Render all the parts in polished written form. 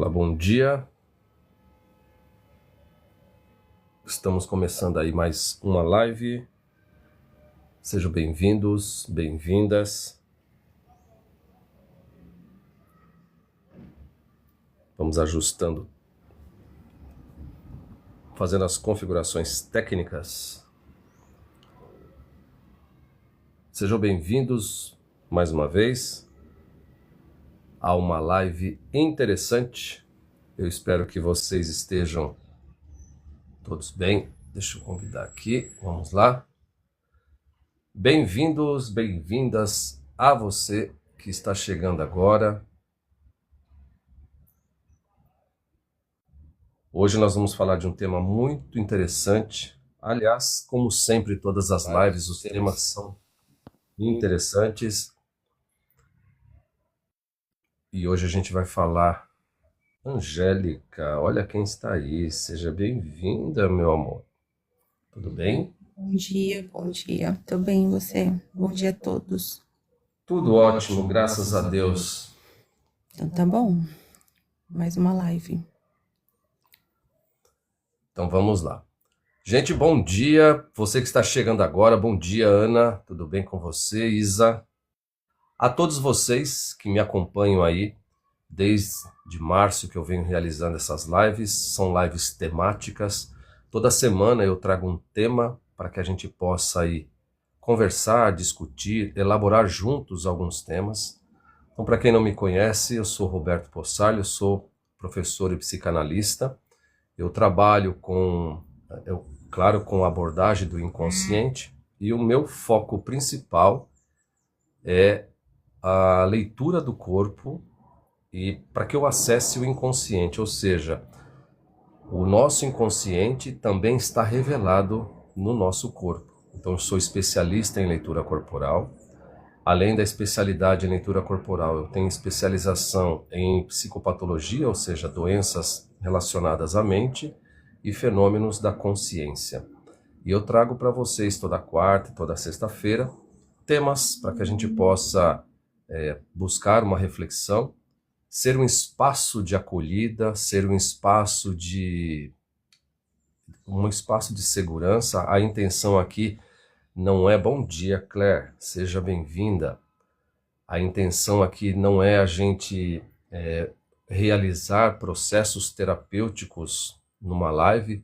Olá, bom dia. Estamos começando aí mais uma live. Sejam bem-vindos, bem-vindas. Vamos ajustando, fazendo as configurações técnicas. Sejam bem-vindos mais uma vez a uma live interessante. Eu espero que vocês estejam todos bem. Deixa eu convidar aqui, vamos lá. Bem-vindos, bem-vindas a você que está chegando agora. Hoje nós vamos falar de um tema muito interessante. Aliás, como sempre, todas as lives, os temas são interessantes. E hoje a gente vai falar. Angélica, olha quem está aí. Seja bem-vinda, meu amor. Tudo bem? Bom dia, bom dia. Tô bem, e você? Bom dia a todos. Tudo ótimo, graças a Deus. Então tá bom. Mais uma live. Então vamos lá. Gente, bom dia. Você que está chegando agora, bom dia, Ana. Tudo bem com você, Isa? A todos vocês que me acompanham aí, desde março que eu venho realizando essas lives, são lives temáticas. Toda semana eu trago um tema para que a gente possa aí conversar, discutir, elaborar juntos alguns temas. Então, para quem não me conhece, eu sou Roberto Possalho, eu sou professor e psicanalista. Eu trabalho claro, com a abordagem do inconsciente, e o meu foco principal é a leitura do corpo e para que eu acesse o inconsciente, ou seja, o nosso inconsciente também está revelado no nosso corpo. Então eu sou especialista em leitura corporal. Além da especialidade em leitura corporal, eu tenho especialização em psicopatologia, ou seja, doenças relacionadas à mente e fenômenos da consciência. E eu trago para vocês toda quarta e toda sexta-feira temas para que a gente possa buscar uma reflexão, ser um espaço de acolhida, ser um espaço de segurança. A intenção aqui não é bom dia, Claire, seja bem-vinda. A intenção aqui não é a gente realizar processos terapêuticos numa live,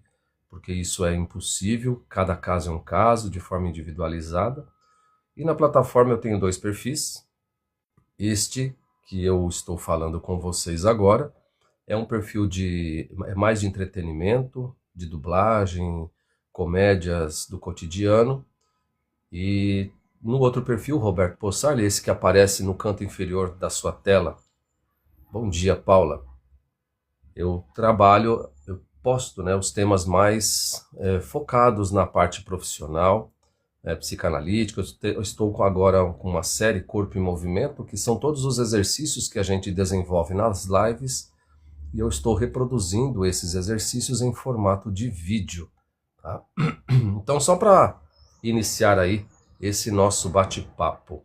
porque isso é impossível, cada caso é um caso, de forma individualizada. E na plataforma eu tenho 2 perfis. Este que eu estou falando com vocês agora é um perfil mais de entretenimento, de dublagem, comédias do cotidiano. E no outro perfil, Roberto Possarli, esse que aparece no canto inferior da sua tela. Bom dia, Paula. Eu posto os temas mais focados na parte profissional, psicanalítica. Eu estou agora com uma série Corpo em Movimento, que são todos os exercícios que a gente desenvolve nas lives, e eu estou reproduzindo esses exercícios em formato de vídeo. Tá? Então, só para iniciar aí esse nosso bate-papo.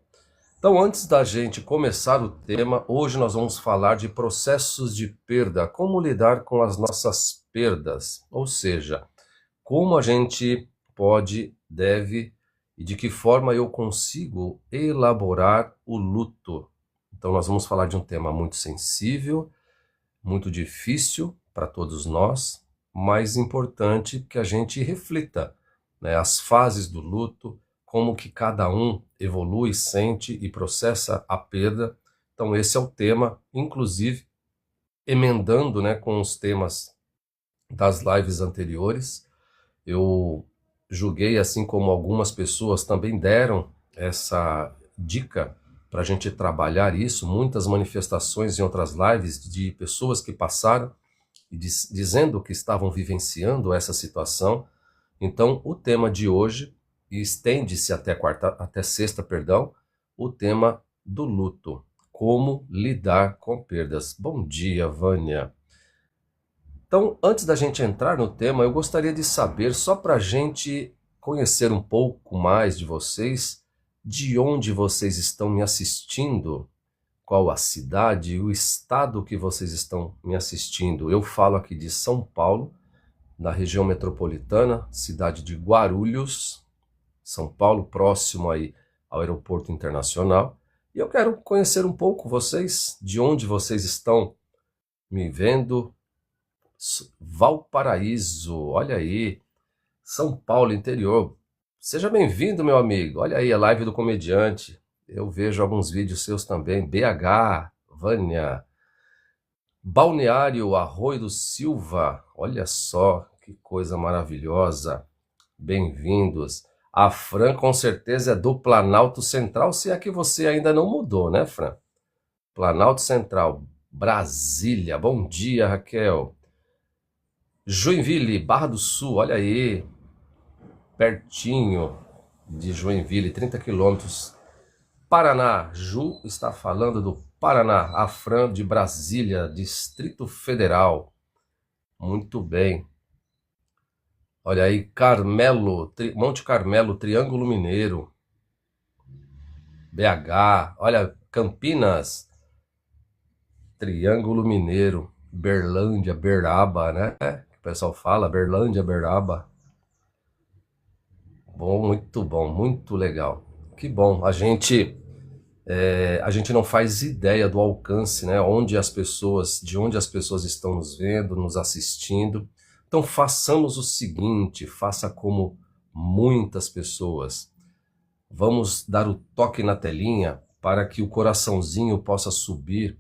Então, antes da gente começar o tema, hoje nós vamos falar de processos de perda, como lidar com as nossas perdas, ou seja, como a gente pode, deve e de que forma eu consigo elaborar o luto. Então, nós vamos falar de um tema muito sensível, muito difícil para todos nós, mas importante que a gente reflita, né, as fases do luto, como que cada um evolui, sente e processa a perda. Então esse é o tema, inclusive emendando, né, com os temas das lives anteriores. Eu julguei, assim como algumas pessoas também deram essa dica para a gente trabalhar isso, muitas manifestações em outras lives de pessoas que passaram e dizendo que estavam vivenciando essa situação. Então o tema de hoje, e estende-se até sexta, perdão, o tema do luto. Como lidar com perdas. Bom dia, Vânia. Então, antes da gente entrar no tema, eu gostaria de saber, só para a gente conhecer um pouco mais de vocês, de onde vocês estão me assistindo, qual a cidade e o estado que vocês estão me assistindo. Eu falo aqui de São Paulo, na região metropolitana, cidade de Guarulhos, São Paulo, próximo aí ao aeroporto internacional. E eu quero conhecer um pouco vocês, de onde vocês estão me vendo. Valparaíso, olha aí, São Paulo, interior. Seja bem-vindo, meu amigo. Olha aí a live do comediante. Eu vejo alguns vídeos seus também. BH, Vânia, Balneário Arroio do Silva. Olha só que coisa maravilhosa. Bem-vindos. A Fran com certeza é do Planalto Central, se é que você ainda não mudou, né, Fran? Planalto Central, Brasília. Bom dia, Raquel. Joinville, Barra do Sul, olha aí. Pertinho de Joinville, 30 quilômetros. Paraná, Ju está falando do Paraná. A Fran de Brasília, Distrito Federal. Muito bem. Olha aí, Carmelo, Monte Carmelo, Triângulo Mineiro. BH, olha, Campinas, Triângulo Mineiro. Berlândia, Beraba, né? O pessoal fala, Berlândia, Beraba. Bom, muito legal. Que bom, a gente não faz ideia do alcance, né? De onde as pessoas estão nos vendo, nos assistindo. Então façamos o seguinte, faça como muitas pessoas. Vamos dar o toque na telinha para que o coraçãozinho possa subir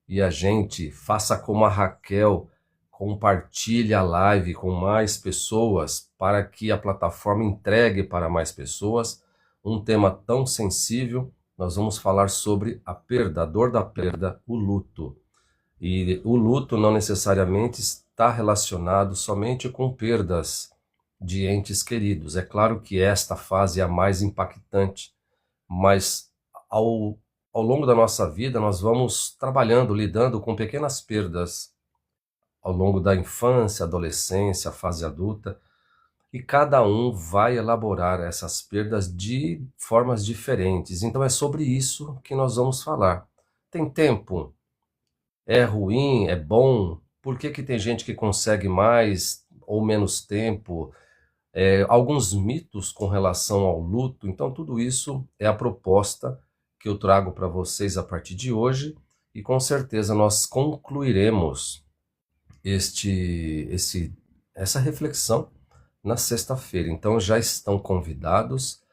e a gente faça como a Raquel, compartilhe a live com mais pessoas para que a plataforma entregue para mais pessoas um tema tão sensível. Nós vamos falar sobre a perda, a dor da perda, o luto. E o luto não necessariamente está relacionado somente com perdas de entes queridos. É claro que esta fase é a mais impactante, mas ao longo da nossa vida nós vamos trabalhando, lidando com pequenas perdas ao longo da infância, adolescência, fase adulta, e cada um vai elaborar essas perdas de formas diferentes. Então é sobre isso que nós vamos falar. Tem tempo? É ruim? É bom? Por que tem gente que consegue mais ou menos tempo? Alguns mitos com relação ao luto. Então tudo isso é a proposta que eu trago para vocês a partir de hoje, e com certeza nós concluiremos essa reflexão na sexta-feira. Então já estão convidados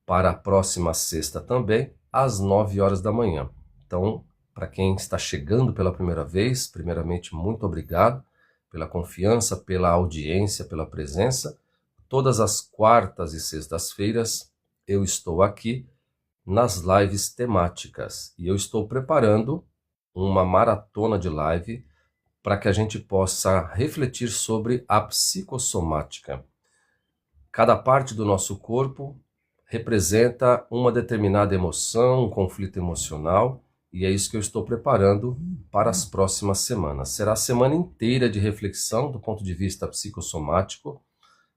para a próxima sexta também, às 9 horas da manhã. Então, para quem está chegando pela primeira vez, primeiramente, muito obrigado pela confiança, pela audiência, pela presença. Todas as quartas e sextas-feiras eu estou aqui nas lives temáticas e eu estou preparando uma maratona de live para que a gente possa refletir sobre a psicossomática. Cada parte do nosso corpo representa uma determinada emoção, um conflito emocional, e é isso que eu estou preparando para as próximas semanas. Será a semana inteira de reflexão do ponto de vista psicossomático,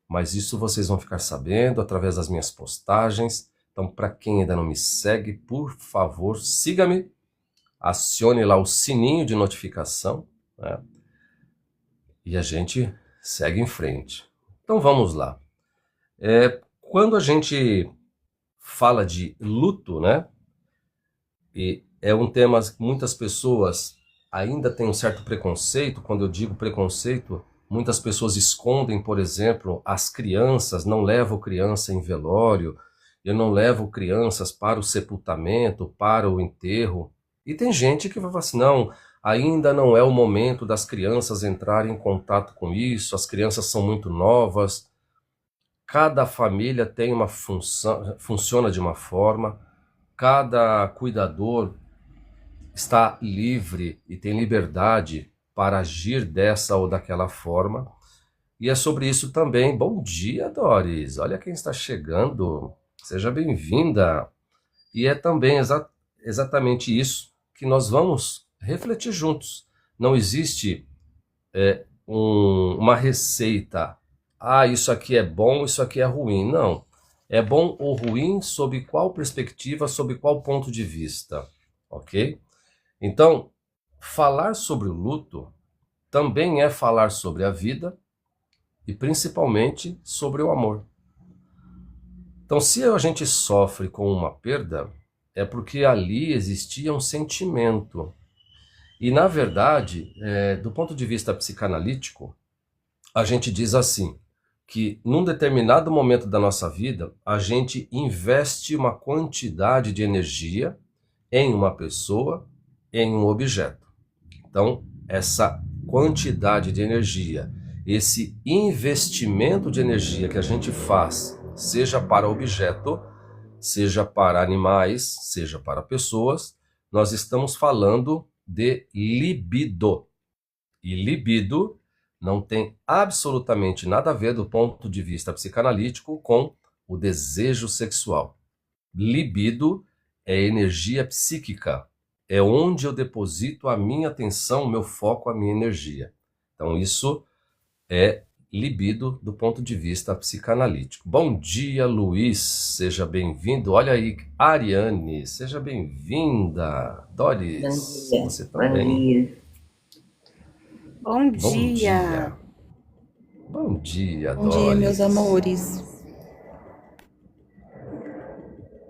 mas isso vocês vão ficar sabendo através das minhas postagens. Então, para quem ainda não me segue, por favor, siga-me, acione lá o sininho de notificação, né? E a gente segue em frente. Então vamos lá. Quando a gente fala de luto, né? E é um tema que muitas pessoas ainda têm um certo preconceito. Quando eu digo preconceito, muitas pessoas escondem, por exemplo, as crianças, não levam criança em velório, eu não levo crianças para o sepultamento, para o enterro. E tem gente que vai falar assim, não, ainda não é o momento das crianças entrarem em contato com isso, as crianças são muito novas. Cada família tem uma função, funciona de uma forma, cada cuidador está livre e tem liberdade para agir dessa ou daquela forma. E é sobre isso também. Bom dia, Doris. Olha quem está chegando. Seja bem-vinda. E é também exatamente isso que nós vamos refletir juntos. Não existe uma receita. Ah, isso aqui é bom, isso aqui é ruim. Não. É bom ou ruim sob qual perspectiva, sob qual ponto de vista. Ok? Então, falar sobre o luto também é falar sobre a vida e principalmente sobre o amor. Então, se a gente sofre com uma perda, é porque ali existia um sentimento. E, na verdade, do ponto de vista psicanalítico, a gente diz assim, que num determinado momento da nossa vida, a gente investe uma quantidade de energia em uma pessoa, em um objeto. Então, essa quantidade de energia, esse investimento de energia que a gente faz, seja para objeto, seja para animais, seja para pessoas, nós estamos falando de libido. E libido não tem absolutamente nada a ver do ponto de vista psicanalítico com o desejo sexual. Libido é energia psíquica, é onde eu deposito a minha atenção, meu foco, a minha energia. Então isso é libido do ponto de vista psicanalítico. Bom dia, Luiz, seja bem-vindo. Olha aí, Ariane, seja bem-vinda. Doris, Bom dia. você também. Bom dia. Bom Bom dia. dia. Bom dia, Bom dia, meus Doris. amores.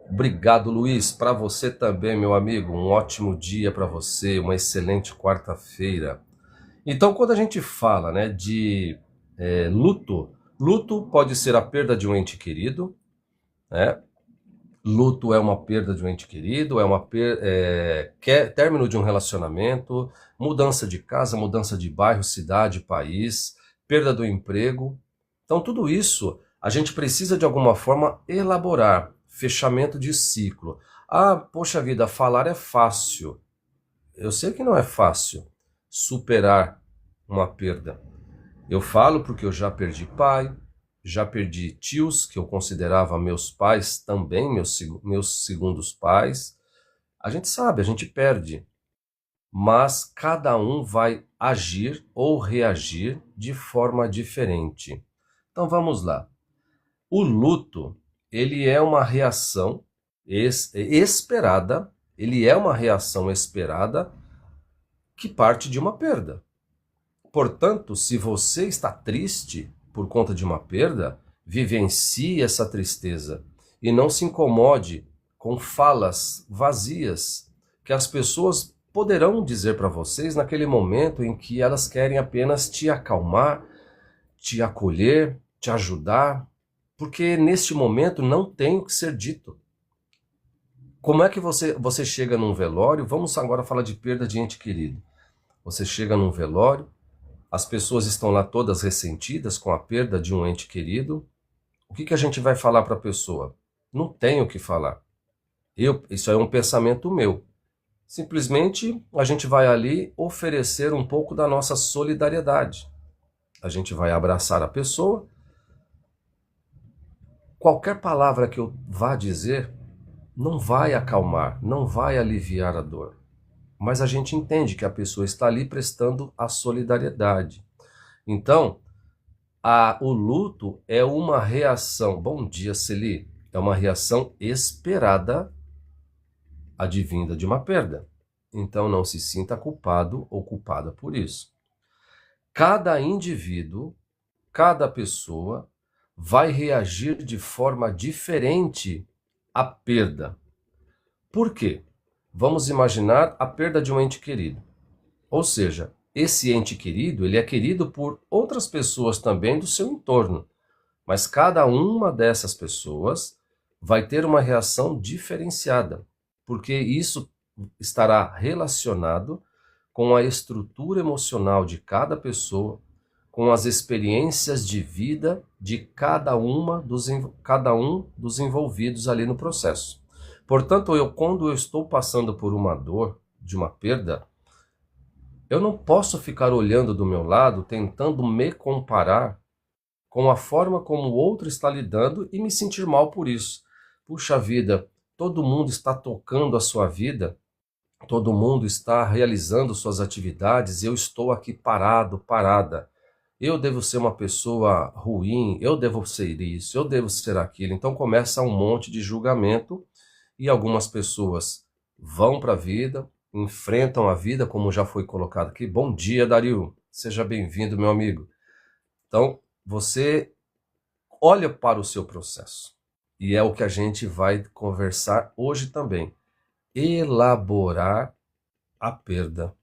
Obrigado, Luiz. Para você também, meu amigo. Um ótimo dia para você, uma excelente quarta-feira. Então, quando a gente fala, né, de luto, luto pode ser a perda de um ente querido, né? Luto é uma perda de um ente querido, término de um relacionamento, mudança de casa, mudança de bairro, cidade, país, perda do emprego. Então, tudo isso a gente precisa de alguma forma elaborar, fechamento de ciclo. Ah, poxa vida, falar é fácil. Eu sei que não é fácil superar uma perda. Eu falo porque eu já perdi pai, já perdi tios que eu considerava meus pais também, meus segundos pais. A gente sabe, a gente perde, mas cada um vai agir ou reagir de forma diferente. Então vamos lá. O luto, ele é uma reação esperada, ele é uma reação esperada que parte de uma perda. Portanto, se você está triste por conta de uma perda, vivencie essa tristeza e não se incomode com falas vazias que as pessoas poderão dizer para vocês naquele momento em que elas querem apenas te acalmar, te acolher, te ajudar, porque neste momento não tem o que ser dito. Como é que você chega num velório? Vamos agora falar de perda de ente querido. Você chega num velório, as pessoas estão lá todas ressentidas com a perda de um ente querido. O que a gente vai falar para a pessoa? Não tem o que falar. Isso é um pensamento meu. Simplesmente a gente vai ali oferecer um pouco da nossa solidariedade. A gente vai abraçar a pessoa. Qualquer palavra que eu vá dizer não vai acalmar, não vai aliviar a dor. Mas a gente entende que a pessoa está ali prestando a solidariedade. Então, o luto é uma reação. Bom dia, Celi. É uma reação esperada advinda de uma perda. Então, não se sinta culpado ou culpada por isso. Cada indivíduo, cada pessoa vai reagir de forma diferente à perda. Por quê? Vamos imaginar a perda de um ente querido. Ou seja, esse ente querido, ele é querido por outras pessoas também do seu entorno. Mas cada uma dessas pessoas vai ter uma reação diferenciada, porque isso estará relacionado com a estrutura emocional de cada pessoa, com as experiências de vida de cada um dos envolvidos ali no processo. Portanto, quando eu estou passando por uma dor, de uma perda, eu não posso ficar olhando do meu lado, tentando me comparar com a forma como o outro está lidando e me sentir mal por isso. Puxa vida, todo mundo está tocando a sua vida, todo mundo está realizando suas atividades e eu estou aqui parado, parada. Eu devo ser uma pessoa ruim, eu devo ser isso, eu devo ser aquilo. Então começa um monte de julgamento e algumas pessoas vão para a vida, enfrentam a vida, como já foi colocado aqui. Bom dia, Dario. Seja bem-vindo, meu amigo. Então, você olha para o seu processo. E é o que a gente vai conversar hoje também. Elaborar a perda.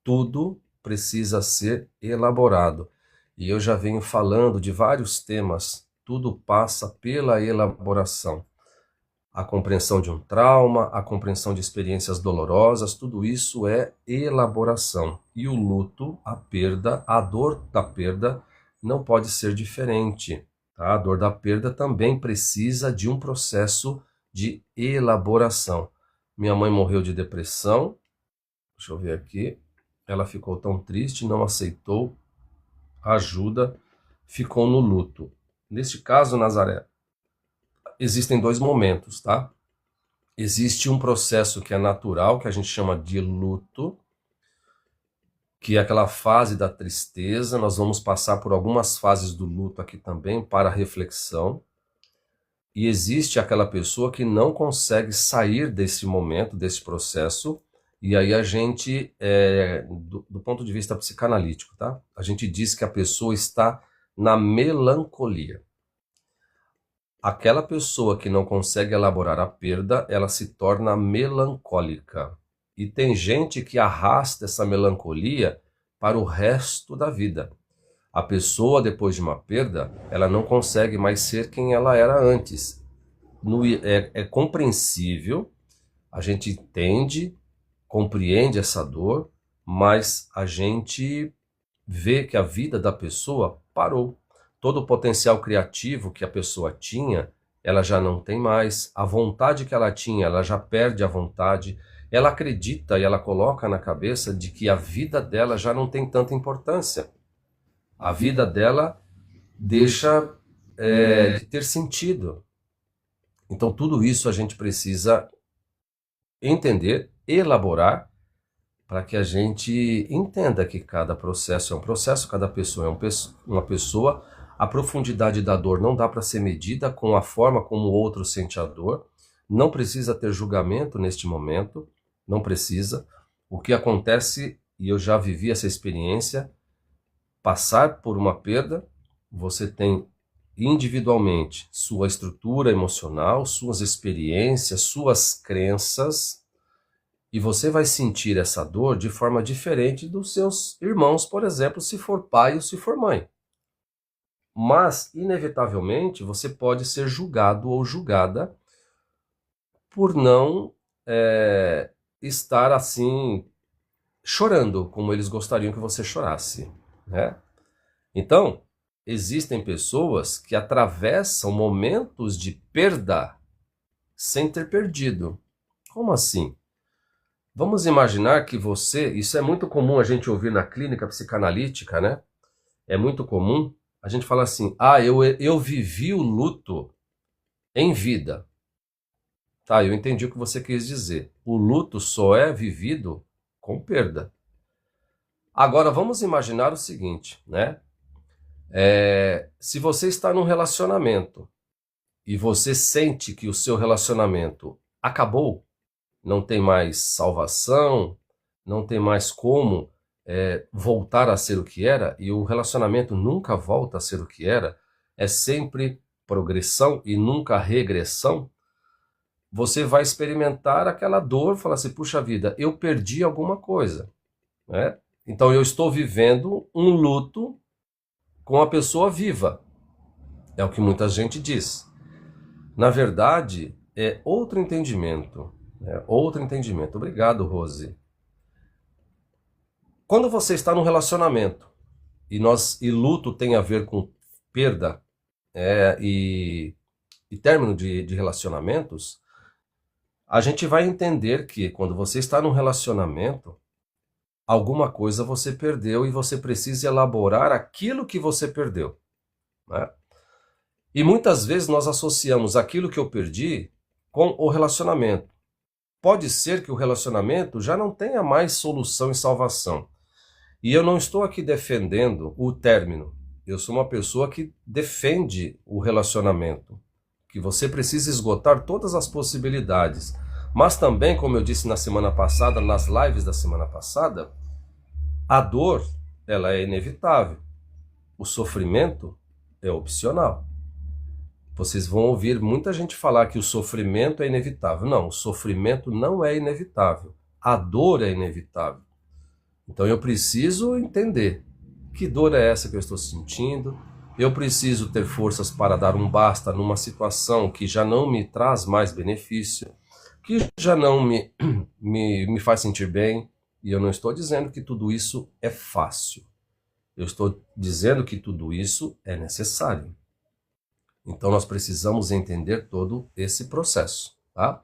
Tudo precisa ser elaborado. E eu já venho falando de vários temas. Tudo passa pela elaboração. A compreensão de um trauma, a compreensão de experiências dolorosas, tudo isso é elaboração. E o luto, a perda, a dor da perda não pode ser diferente. Tá? A dor da perda também precisa de um processo de elaboração. Minha mãe morreu de depressão. Deixa eu ver aqui. Ela ficou tão triste, não aceitou ajuda, ficou no luto. Neste caso, Nazaré, existem dois momentos, tá? Existe um processo que é natural, que a gente chama de luto, que é aquela fase da tristeza. Nós vamos passar por algumas fases do luto aqui também para reflexão. E existe aquela pessoa que não consegue sair desse momento, desse processo. E aí a gente, do ponto de vista psicanalítico, tá? A gente diz que a pessoa está na melancolia. Aquela pessoa que não consegue elaborar a perda, ela se torna melancólica. E tem gente que arrasta essa melancolia para o resto da vida. A pessoa, depois de uma perda, ela não consegue mais ser quem ela era antes. É compreensível, a gente entende, compreende essa dor, mas a gente vê que a vida da pessoa parou. Todo o potencial criativo que a pessoa tinha, ela já não tem mais. A vontade que ela tinha, ela já perde a vontade. Ela acredita e ela coloca na cabeça de que a vida dela já não tem tanta importância. A vida dela deixa de ter sentido. Então tudo isso a gente precisa entender, elaborar, para que a gente entenda que cada processo é um processo, cada pessoa é uma pessoa. A profundidade da dor não dá para ser medida com a forma como o outro sente a dor. Não precisa ter julgamento neste momento, não precisa. O que acontece, e eu já vivi essa experiência, passar por uma perda, você tem individualmente sua estrutura emocional, suas experiências, suas crenças, e você vai sentir essa dor de forma diferente dos seus irmãos, por exemplo, se for pai ou se for mãe. Mas, inevitavelmente, você pode ser julgado ou julgada por não estar assim, chorando como eles gostariam que você chorasse, né? Então, existem pessoas que atravessam momentos de perda sem ter perdido. Como assim? Vamos imaginar que você... Isso é muito comum a gente ouvir na clínica psicanalítica, né? É muito comum. A gente fala assim, eu vivi o luto em vida. Tá, eu entendi o que você quis dizer. O luto só é vivido com perda. Agora, vamos imaginar o seguinte, né? Se você está num relacionamento e você sente que o seu relacionamento acabou, não tem mais salvação, não tem mais como voltar a ser o que era, e o relacionamento nunca volta a ser o que era, é sempre progressão e nunca regressão, você vai experimentar aquela dor, falar assim, puxa vida, eu perdi alguma coisa, né? Então eu estou vivendo um luto com a pessoa viva, é o que muita gente diz. Na verdade, é outro entendimento, outro entendimento. Obrigado, Rose. Quando você está num relacionamento, e luto tem a ver com perda e término de relacionamentos, a gente vai entender que quando você está num relacionamento, alguma coisa você perdeu e você precisa elaborar aquilo que você perdeu, né? E muitas vezes nós associamos aquilo que eu perdi com o relacionamento. Pode ser que o relacionamento já não tenha mais solução e salvação. E eu não estou aqui defendendo o término. Eu sou uma pessoa que defende o relacionamento, que você precisa esgotar todas as possibilidades. Mas também, como eu disse na semana passada, nas lives da semana passada, a dor, ela é inevitável. O sofrimento é opcional. Vocês vão ouvir muita gente falar que o sofrimento é inevitável. Não, o sofrimento não é inevitável. A dor é inevitável. Então eu preciso entender que dor é essa que eu estou sentindo. Eu preciso ter forças para dar um basta numa situação que já não me traz mais benefício, que já não me faz sentir bem. E eu não estou dizendo que tudo isso é fácil. Eu estou dizendo que tudo isso é necessário. Então nós precisamos entender todo esse processo, tá?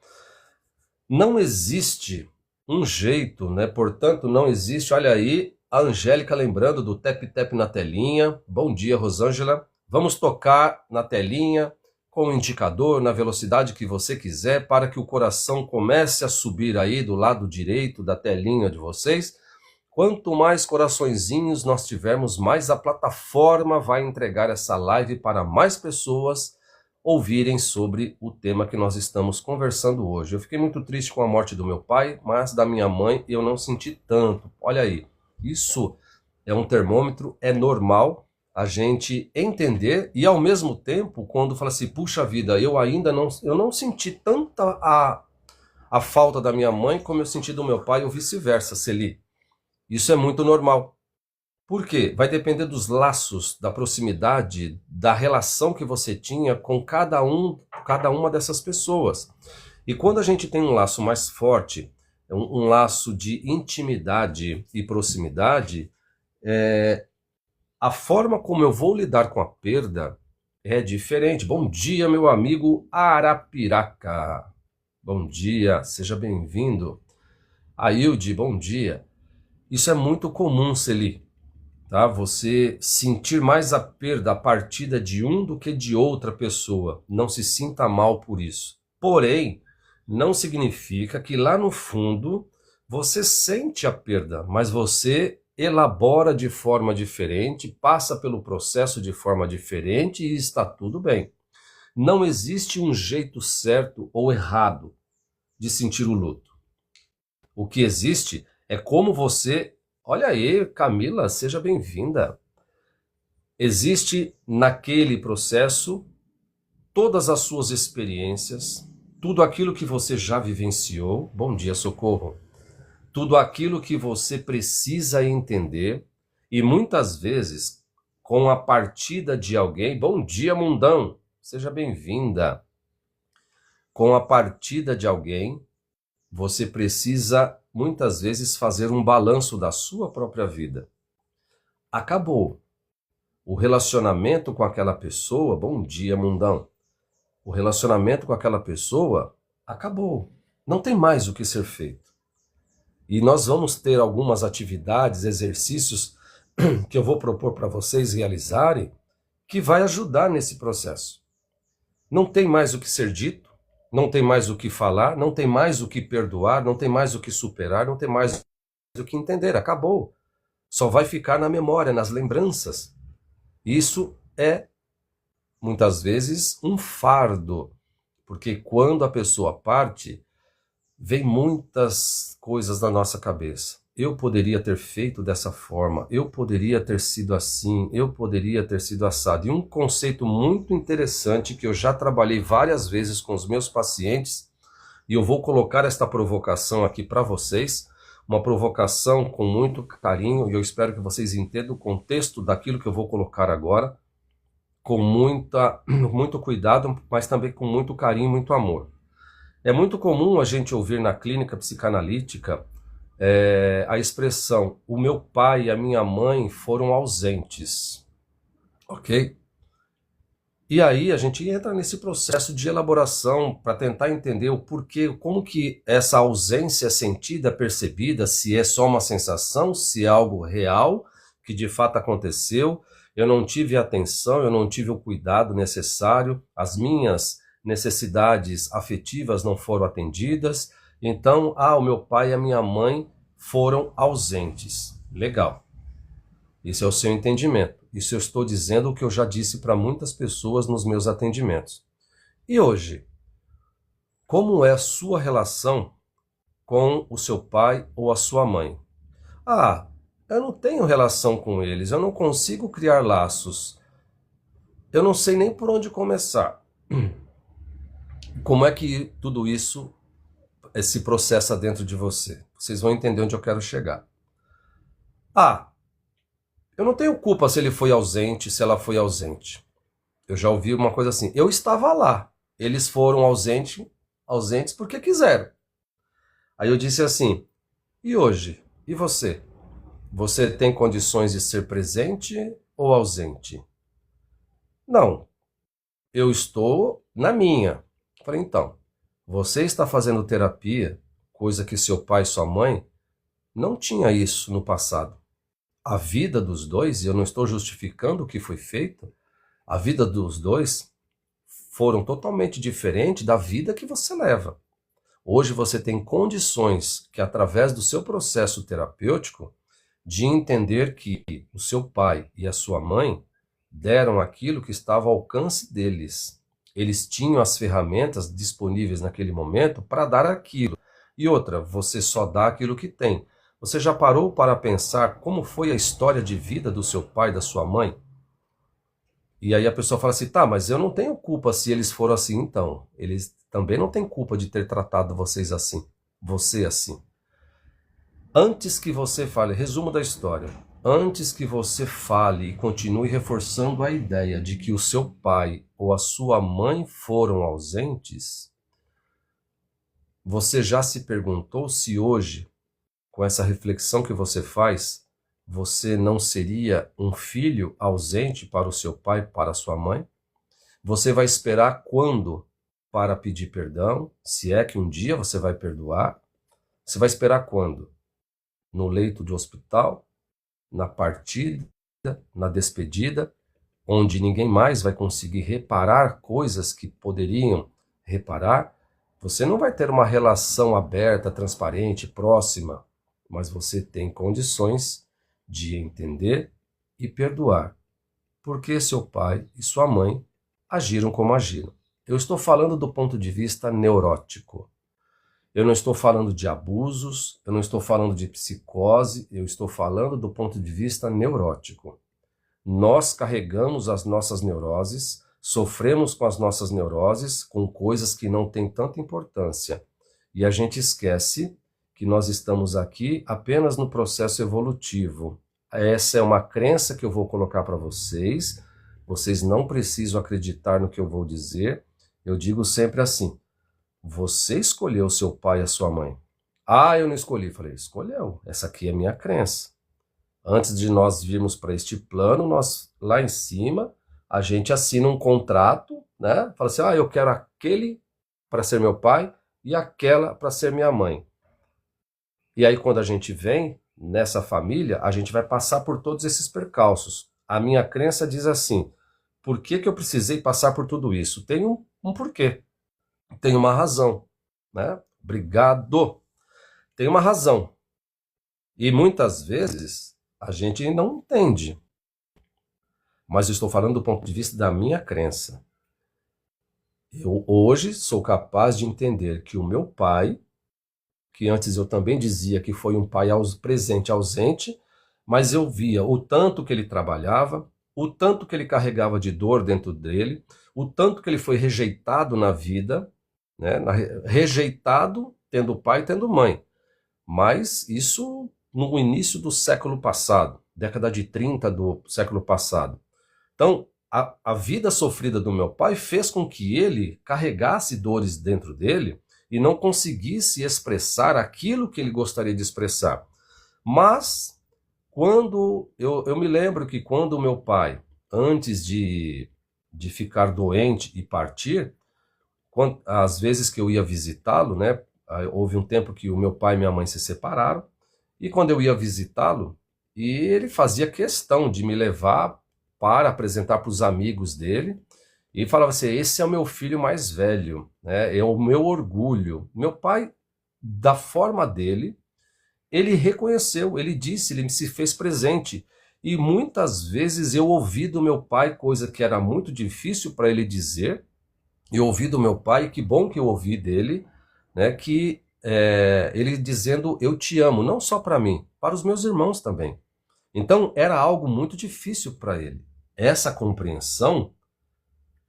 Não existe um jeito, né? Portanto, não existe, olha aí, a Angélica lembrando do tap-tap na telinha. Bom dia, Rosângela. Vamos tocar na telinha com o indicador, na velocidade que você quiser, para que o coração comece a subir aí do lado direito da telinha de vocês. Quanto mais coraçõezinhos nós tivermos, mais a plataforma vai entregar essa live para mais pessoas ouvirem sobre o tema que nós estamos conversando hoje. Eu fiquei muito triste com a morte do meu pai, mas da minha mãe eu não senti tanto. Olha aí, isso é um termômetro, é normal a gente entender e ao mesmo tempo, quando fala assim, puxa vida, eu não senti tanta a falta da minha mãe como eu senti do meu pai ou vice-versa, Celi. Isso é muito normal. Por quê? Vai depender dos laços, da proximidade, da relação que você tinha com cada uma dessas pessoas. E quando a gente tem um laço mais forte, um laço de intimidade e proximidade, a forma como eu vou lidar com a perda é diferente. Bom dia, meu amigo Arapiraca. Bom dia, seja bem-vindo. Ailde, bom dia. Isso é muito comum, Celi, tá? Você sentir mais a perda, a partida de um do que de outra pessoa. Não se sinta mal por isso. Porém, não significa que lá no fundo você sente a perda, mas você elabora de forma diferente, passa pelo processo de forma diferente e está tudo bem. Não existe um jeito certo ou errado de sentir o luto. O que existe é como você... Olha aí, Camila, seja bem-vinda. Existe naquele processo todas as suas experiências, tudo aquilo que você já vivenciou. Bom dia, Socorro. Tudo aquilo que você precisa entender e muitas vezes com a partida de alguém... Bom dia, Mundão, seja bem-vinda. Com a partida de alguém, você precisa muitas vezes fazer um balanço da sua própria vida. Acabou. O relacionamento com aquela pessoa, bom dia, Mundão. O relacionamento com aquela pessoa acabou. Não tem mais o que ser feito. E nós vamos ter algumas atividades, exercícios que eu vou propor para vocês realizarem, que vai ajudar nesse processo. Não tem mais o que ser dito, não tem mais o que falar, não tem mais o que perdoar, não tem mais o que superar, não tem mais o que entender, acabou. Só vai ficar na memória, nas lembranças. Isso é, muitas vezes, um fardo, porque quando a pessoa parte, vem muitas coisas na nossa cabeça. Eu poderia ter feito dessa forma, eu poderia ter sido assim, eu poderia ter sido assado. E um conceito muito interessante que eu já trabalhei várias vezes com os meus pacientes, e eu vou colocar esta provocação aqui para vocês, uma provocação com muito carinho, e eu espero que vocês entendam o contexto daquilo que eu vou colocar agora, com muito cuidado, mas também com muito carinho e muito amor. É muito comum a gente ouvir na clínica psicanalítica a expressão, o meu pai e a minha mãe foram ausentes, ok? E aí a gente entra nesse processo de elaboração para tentar entender o porquê, como que essa ausência é sentida, percebida, se é só uma sensação, se é algo real, que de fato aconteceu, eu não tive a atenção, eu não tive o cuidado necessário, as minhas necessidades afetivas não foram atendidas, então, o meu pai e a minha mãe foram ausentes. Legal. Esse é o seu entendimento. Isso eu estou dizendo o que eu já disse para muitas pessoas nos meus atendimentos. E hoje? Como é a sua relação com o seu pai ou a sua mãe? Ah, eu não tenho relação com eles, eu não consigo criar laços, eu não sei nem por onde começar. Como é que tudo isso se processa dentro de você? Vocês vão entender onde eu quero chegar. Ah, eu não tenho culpa se ele foi ausente, se ela foi ausente. Eu já ouvi uma coisa assim, eu estava lá, eles foram ausentes porque quiseram. Aí eu disse assim, e hoje? E você? Você tem condições de ser presente ou ausente? Não, eu estou na minha. Falei, então, você está fazendo terapia, coisa que seu pai e sua mãe não tinha isso no passado. A vida dos dois, e eu não estou justificando o que foi feito, a vida dos dois foram totalmente diferente da vida que você leva. Hoje você tem condições que, através do seu processo terapêutico, de entender que o seu pai e a sua mãe deram aquilo que estava ao alcance deles. Eles tinham as ferramentas disponíveis naquele momento para dar aquilo. E outra, você só dá aquilo que tem. Você já parou para pensar como foi a história de vida do seu pai e da sua mãe? E aí a pessoa fala assim, tá, mas eu não tenho culpa se eles foram assim, então. Eles também não têm culpa de ter tratado vocês assim, você assim. Antes que você fale, resumo da história, antes que você fale e continue reforçando a ideia de que o seu pai ou a sua mãe foram ausentes, você já se perguntou se hoje, com essa reflexão que você faz, você não seria um filho ausente para o seu pai e para a sua mãe? Você vai esperar quando para pedir perdão? Se é que um dia você vai perdoar? Você vai esperar quando? No leito de hospital? Na partida? Na despedida? Onde ninguém mais vai conseguir reparar coisas que poderiam reparar? Você não vai ter uma relação aberta, transparente, próxima, mas você tem condições de entender e perdoar. Porque seu pai e sua mãe agiram como agiram. Eu estou falando do ponto de vista neurótico. Eu não estou falando de abusos, eu não estou falando de psicose, eu estou falando do ponto de vista neurótico. Nós carregamos as nossas neuroses, sofremos com as nossas neuroses, com coisas que não têm tanta importância. E a gente esquece que nós estamos aqui apenas no processo evolutivo. Essa é uma crença que eu vou colocar para vocês. Vocês não precisam acreditar no que eu vou dizer. Eu digo sempre assim, você escolheu seu pai e a sua mãe. Ah, eu não escolhi. Falei, escolheu. Essa aqui é a minha crença. Antes de nós virmos para este plano, nós lá em cima, a gente assina um contrato, né? Fala assim, eu quero aquele para ser meu pai e aquela para ser minha mãe. E aí quando a gente vem nessa família, a gente vai passar por todos esses percalços. A minha crença diz assim, por que que eu precisei passar por tudo isso? Tem um porquê. Tem uma razão, né? Obrigado. Tem uma razão. E muitas vezes a gente não entende. Mas eu estou falando do ponto de vista da minha crença. Eu hoje sou capaz de entender que o meu pai, que antes eu também dizia que foi um pai presente ausente, mas eu via o tanto que ele trabalhava, o tanto que ele carregava de dor dentro dele, o tanto que ele foi rejeitado na vida, né? Rejeitado tendo pai e tendo mãe. Mas isso no início do século passado, década de 30 do século passado. Então, a vida sofrida do meu pai fez com que ele carregasse dores dentro dele e não conseguisse expressar aquilo que ele gostaria de expressar. Mas, quando eu me lembro que quando o meu pai, antes de ficar doente e partir, às vezes que eu ia visitá-lo, né? Houve um tempo que o meu pai e minha mãe se separaram, e quando eu ia visitá-lo, e ele fazia questão de me levar para apresentar para os amigos dele, e falava assim, esse é o meu filho mais velho, né? É o meu orgulho. Meu pai, da forma dele, ele reconheceu, ele disse, ele se fez presente. E muitas vezes eu ouvi do meu pai coisa que era muito difícil para ele dizer, Eu ouvi do meu pai, que bom que eu ouvi dele, né, que ele dizendo eu te amo, não só para mim, para os meus irmãos também. Então era algo muito difícil para ele. Essa compreensão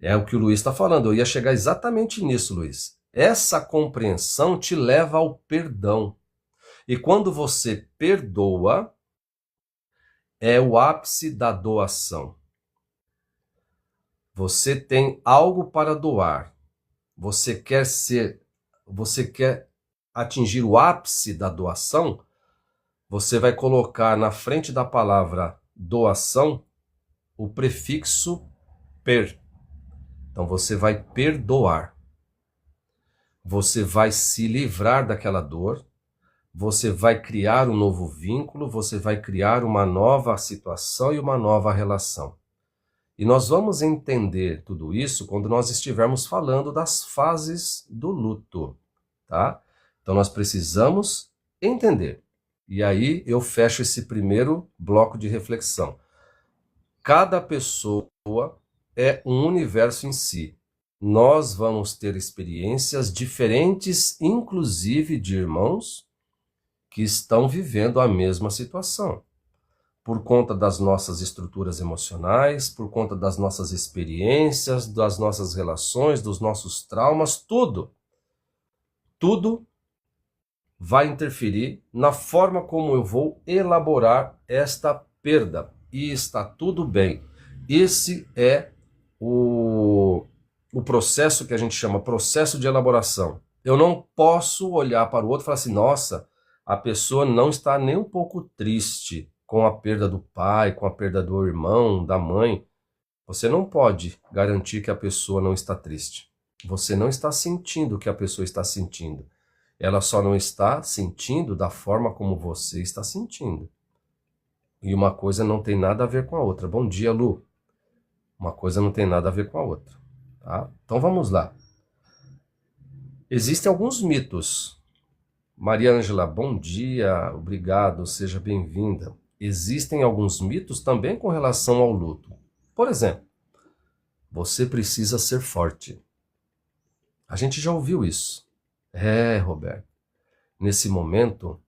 é o que o Luiz está falando. Eu ia chegar exatamente nisso, Luiz. Essa compreensão te leva ao perdão. E quando você perdoa, é o ápice da doação. Você tem algo para doar. Você quer atingir o ápice da doação, você vai colocar na frente da palavra doação o prefixo per. Então você vai perdoar. Você vai se livrar daquela dor, você vai criar um novo vínculo, você vai criar uma nova situação e uma nova relação. E nós vamos entender tudo isso quando nós estivermos falando das fases do luto, tá? Então nós precisamos entender. E aí eu fecho esse primeiro bloco de reflexão. Cada pessoa é um universo em si. Nós vamos ter experiências diferentes, inclusive de irmãos que estão vivendo a mesma situação. Por conta das nossas estruturas emocionais, por conta das nossas experiências, das nossas relações, dos nossos traumas, tudo vai interferir na forma como eu vou elaborar esta perda. E está tudo bem. Esse é o processo que a gente chama processo de elaboração. Eu não posso olhar para o outro e falar assim, nossa, a pessoa não está nem um pouco triste com a perda do pai, com a perda do irmão, da mãe. Você não pode garantir que a pessoa não está triste. Você não está sentindo o que a pessoa está sentindo. Ela só não está sentindo da forma como você está sentindo. E uma coisa não tem nada a ver com a outra. Bom dia, Lu. Uma coisa não tem nada a ver com a outra. Tá? Então vamos lá. Existem alguns mitos. Maria Ângela, bom dia, obrigado, seja bem-vinda. Existem alguns mitos também com relação ao luto. Por exemplo, você precisa ser forte. A gente já ouviu isso. Roberto, nesse momento,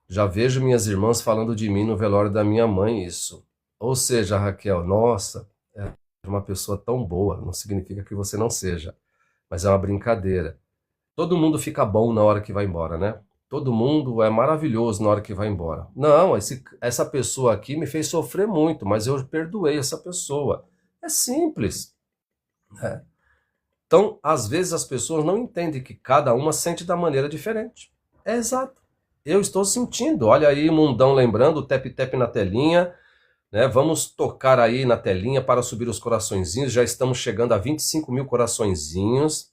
já vejo minhas irmãs falando de mim no velório da minha mãe isso. Ou seja, Raquel, nossa, é uma pessoa tão boa, não significa que você não seja, mas é uma brincadeira. Todo mundo fica bom na hora que vai embora, né? Todo mundo é maravilhoso na hora que vai embora. Não, essa pessoa aqui me fez sofrer muito, mas eu perdoei essa pessoa. É simples. Né? Então, às vezes as pessoas não entendem que cada uma sente da maneira diferente. É exato. Eu estou sentindo. Olha aí, mundão lembrando, o tap-tap na telinha. Né? Vamos tocar aí na telinha para subir os coraçõezinhos. Já estamos chegando a 25 mil coraçõezinhos.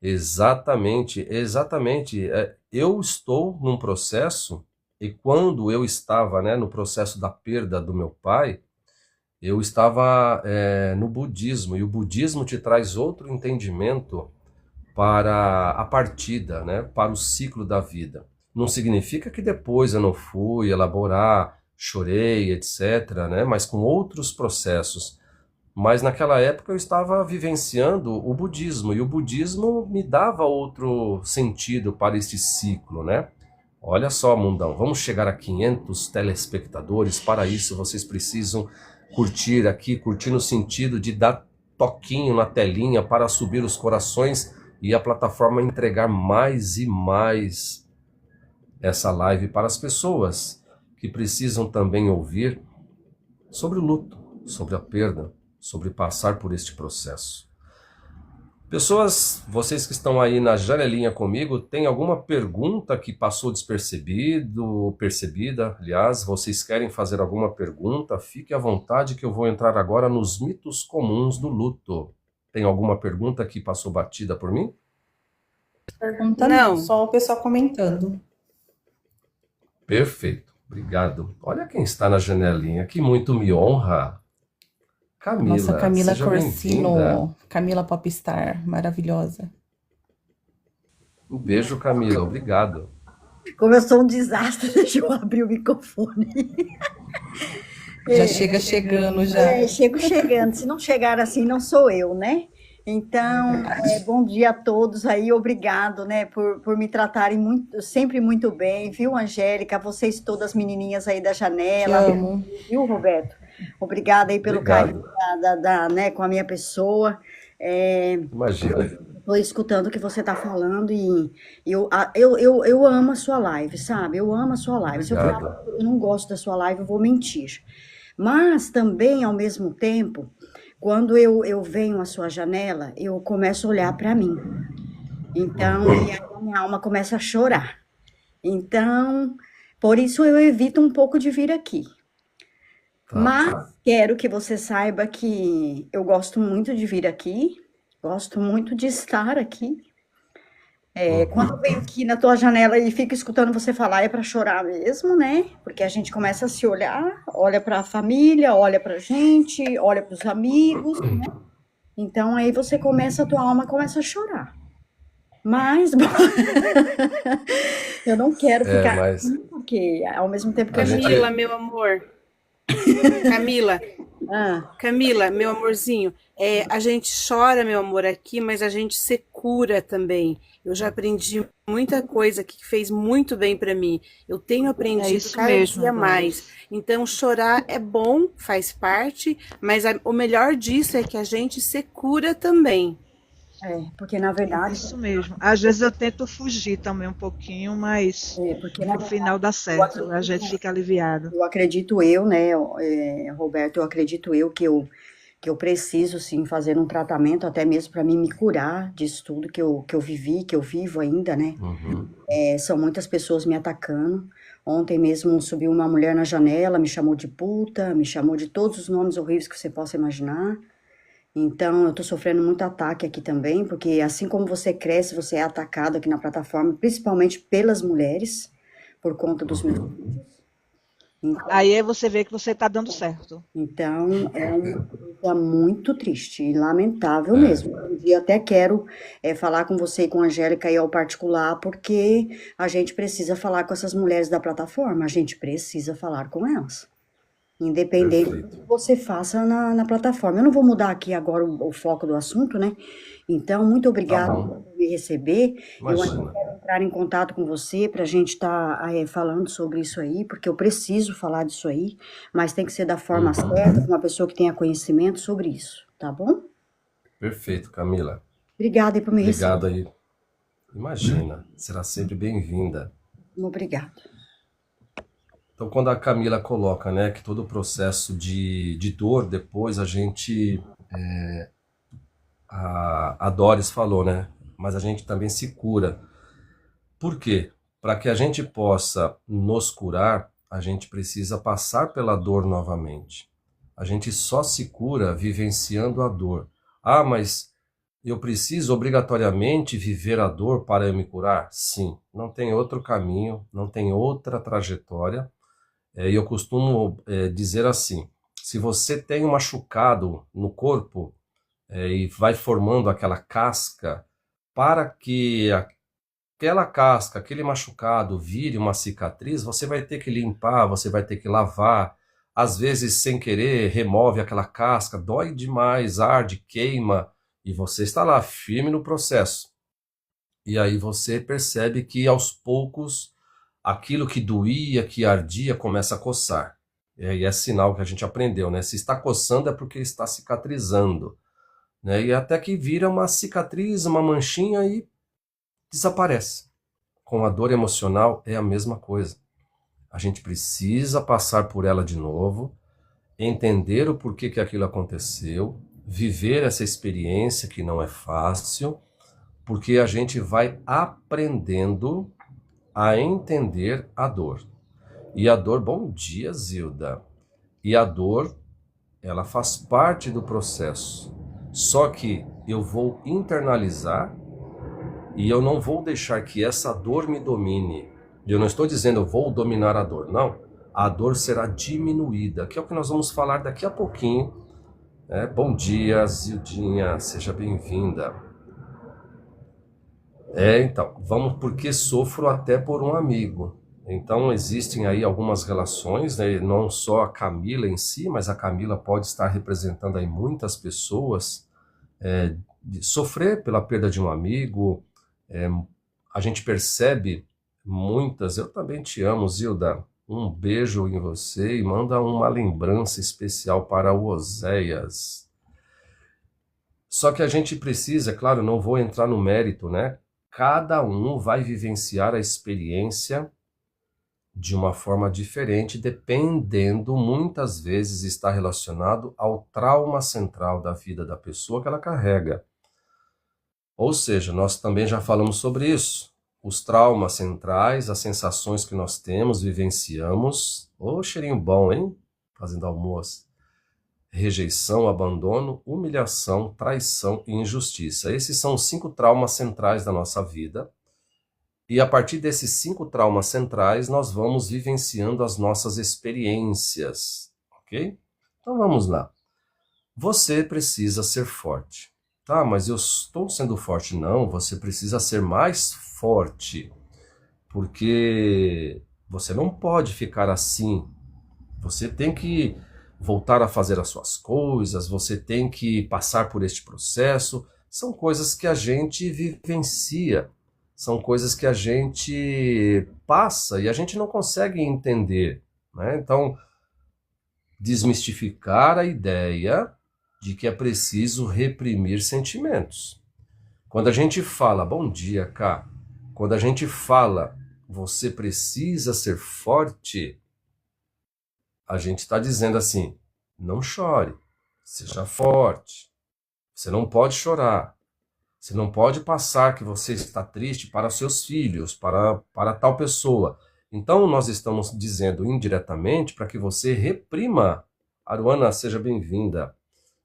Exatamente, exatamente. Eu estou num processo, e quando eu estava, né, no processo da perda do meu pai, eu estava no budismo, e o budismo te traz outro entendimento para a partida, né, para o ciclo da vida. Não significa que depois eu não fui elaborar, chorei, etc., né, mas com outros processos. Mas naquela época eu estava vivenciando o budismo, e o budismo me dava outro sentido para este ciclo, né? Olha só, mundão, vamos chegar a 500 telespectadores. Para isso vocês precisam curtir aqui, curtir no sentido de dar toquinho na telinha para subir os corações e a plataforma entregar mais e mais essa live para as pessoas que precisam também ouvir sobre o luto, sobre a perda, sobre passar por este processo. Pessoas, vocês que estão aí na janelinha comigo, tem alguma pergunta que passou despercebido, percebida? Aliás, vocês querem fazer alguma pergunta? Fique à vontade que eu vou entrar agora nos mitos comuns do luto. Tem alguma pergunta que passou batida por mim? Pergunta não, só o pessoal comentando. Perfeito, obrigado. Olha quem está na janelinha, que muito me honra. Camila, nossa, Camila seja Corsino, bem-vinda. Camila Popstar, maravilhosa. Um beijo, Camila, obrigado. Como eu sou um desastre, deixa eu abrir o microfone. Já chega chegando, já. Chego chegando, se não chegar assim, não sou eu, né? Então, bom dia a todos aí, obrigado, né, por me tratarem sempre muito bem, viu, Angélica? Vocês todas menininhas aí da Te janela, amo. viu, Roberto? Obrigada aí pelo carinho Obrigado. né, com a minha pessoa. Imagina. Estou escutando o que você está falando e eu amo a sua live, sabe? Eu amo a sua live. Se eu falar Obrigado. que eu não gosto da sua live, eu vou mentir. Mas também, ao mesmo tempo, quando eu venho à sua janela, eu começo a olhar para mim. Então, e aí a minha alma começa a chorar. Então, por isso eu evito um pouco de vir aqui. Tá. Mas quero que você saiba que eu gosto muito de vir aqui, gosto muito de estar aqui. Quando eu venho aqui na tua janela e fico escutando você falar, é para chorar mesmo, né? Porque a gente começa a se olhar, olha para a família, olha para a gente, olha para os amigos, né? Então aí você começa, a tua alma começa a chorar. Mas bom, eu não quero É, ficar mas aqui, porque ao mesmo tempo que a eu não. Camila, gente. meu amor. Camila, Ah, Camila, meu amorzinho. A gente chora, meu amor, aqui, mas a gente se cura também. Eu já aprendi muita coisa que fez muito bem para mim. Eu tenho É aprendido isso cada mesmo, dia Doris. mais. Então, chorar é bom, faz parte, mas o melhor disso é que a gente se cura também. porque na verdade, Isso mesmo. Às vezes eu tento fugir também um pouquinho, mas porque na no final dá eu certo. A gente fica aliviado. acredito eu, né, Roberto, eu acredito eu que eu preciso sim fazer um tratamento até mesmo para mim me curar disso tudo que eu vivi, que eu vivo ainda, né? Uhum. São muitas pessoas me atacando. Ontem mesmo subiu uma mulher na janela, me chamou de puta, me chamou de todos os nomes horríveis que você possa imaginar. Então, eu tô sofrendo muito ataque aqui também, porque assim como você cresce, você é atacado aqui na plataforma, principalmente pelas mulheres, por conta dos meus. Aí você vê que você está dando certo. Então, é uma coisa muito triste e lamentável É, mesmo. Um dia até quero falar com você e com a Angélica aí ao particular, porque a gente precisa falar com essas mulheres da plataforma, a gente precisa falar com elas. Independente do que perfeito. você faça na plataforma. Eu não vou mudar aqui agora o foco do assunto, né? Então, muito Tá obrigada bom. por me receber. Eu ainda Imagina. quero entrar em contato com você para a gente estar falando sobre isso aí, porque eu preciso falar disso aí, mas tem que ser da forma certa, com uma pessoa que tenha conhecimento sobre isso, tá bom? Perfeito, Camila. Obrigada aí por me receber. Obrigado aí. Imagina, será sempre bem-vinda. Obrigada. Então, quando a Camila coloca, né, que todo o processo de dor, depois a gente, a Doris falou, né, mas a gente também se cura. Por quê? Para que a gente possa nos curar, a gente precisa passar pela dor novamente. A gente só se cura vivenciando a dor. Ah, mas eu preciso obrigatoriamente viver a dor para eu me curar? Sim, não tem outro caminho, não tem outra trajetória. E eu costumo dizer assim, se você tem um machucado no corpo e vai formando aquela casca, para que aquela casca, aquele machucado vire uma cicatriz, você vai ter que limpar, você vai ter que lavar, às vezes sem querer remove aquela casca, dói demais, arde, queima, e você está lá firme no processo. E aí você percebe que aos poucos aquilo que doía, que ardia, começa a coçar. E é sinal que a gente aprendeu, né? Se está coçando é porque está cicatrizando, né? E até que vira uma cicatriz, uma manchinha e desaparece. Com a dor emocional é a mesma coisa. A gente precisa passar por ela de novo, entender o porquê que aquilo aconteceu, viver essa experiência que não é fácil, porque a gente vai aprendendo a entender a dor. E a dor, bom dia, Zilda. E a dor, ela faz parte do processo. Só que eu vou internalizar e eu não vou deixar que essa dor me domine. Eu não estou dizendo eu vou dominar a dor, não. A dor será diminuída, que é o que nós vamos falar daqui a pouquinho. Bom dia, Zildinha, seja bem-vinda. Então, vamos porque sofro até por um amigo. Então, existem aí algumas relações, né? Não só a Camila em si, mas a Camila pode estar representando aí muitas pessoas de sofrer pela perda de um amigo. A gente percebe muitas. Eu também te amo, Zilda. Um beijo em você e manda uma lembrança especial para o Oséias. Só que a gente precisa, claro, não vou entrar no mérito, né? Cada um vai vivenciar a experiência de uma forma diferente, dependendo, muitas vezes está relacionado ao trauma central da vida da pessoa que ela carrega. Ou seja, nós também já falamos sobre isso. Os traumas centrais, as sensações que nós temos, vivenciamos. Ô, cheirinho bom, hein? Fazendo almoço. Rejeição, abandono, humilhação, traição e injustiça. Esses são os 5 traumas centrais da nossa vida. E a partir desses 5 traumas centrais, nós vamos vivenciando as nossas experiências, ok? Então vamos lá. Você precisa ser forte. Tá, mas eu estou sendo forte. Não, você precisa ser mais forte. Porque você não pode ficar assim. Você tem que voltar a fazer as suas coisas, você tem que passar por este processo. São coisas que a gente vivencia. São coisas que a gente passa e a gente não consegue entender, né? Então, desmistificar a ideia de que é preciso reprimir sentimentos. Quando a gente fala, bom dia, Cá, quando a gente fala, você precisa ser forte, a gente está dizendo assim, não chore, seja forte, você não pode chorar. Você não pode passar que você está triste para seus filhos, para tal pessoa. Então, nós estamos dizendo indiretamente para que você reprima. Aruana, seja bem-vinda.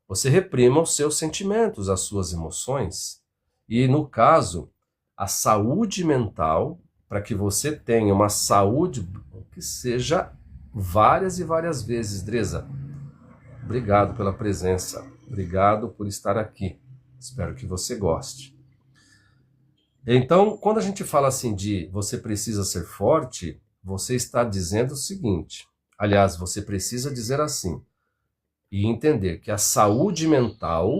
Você reprima os seus sentimentos, as suas emoções. E, no caso, a saúde mental, para que você tenha uma saúde que seja várias e várias vezes. Dresa, obrigado pela presença. Obrigado por estar aqui. Espero que você goste. Então, quando a gente fala assim de você precisa ser forte, você está dizendo o seguinte. Aliás, você precisa dizer assim. E entender que a saúde mental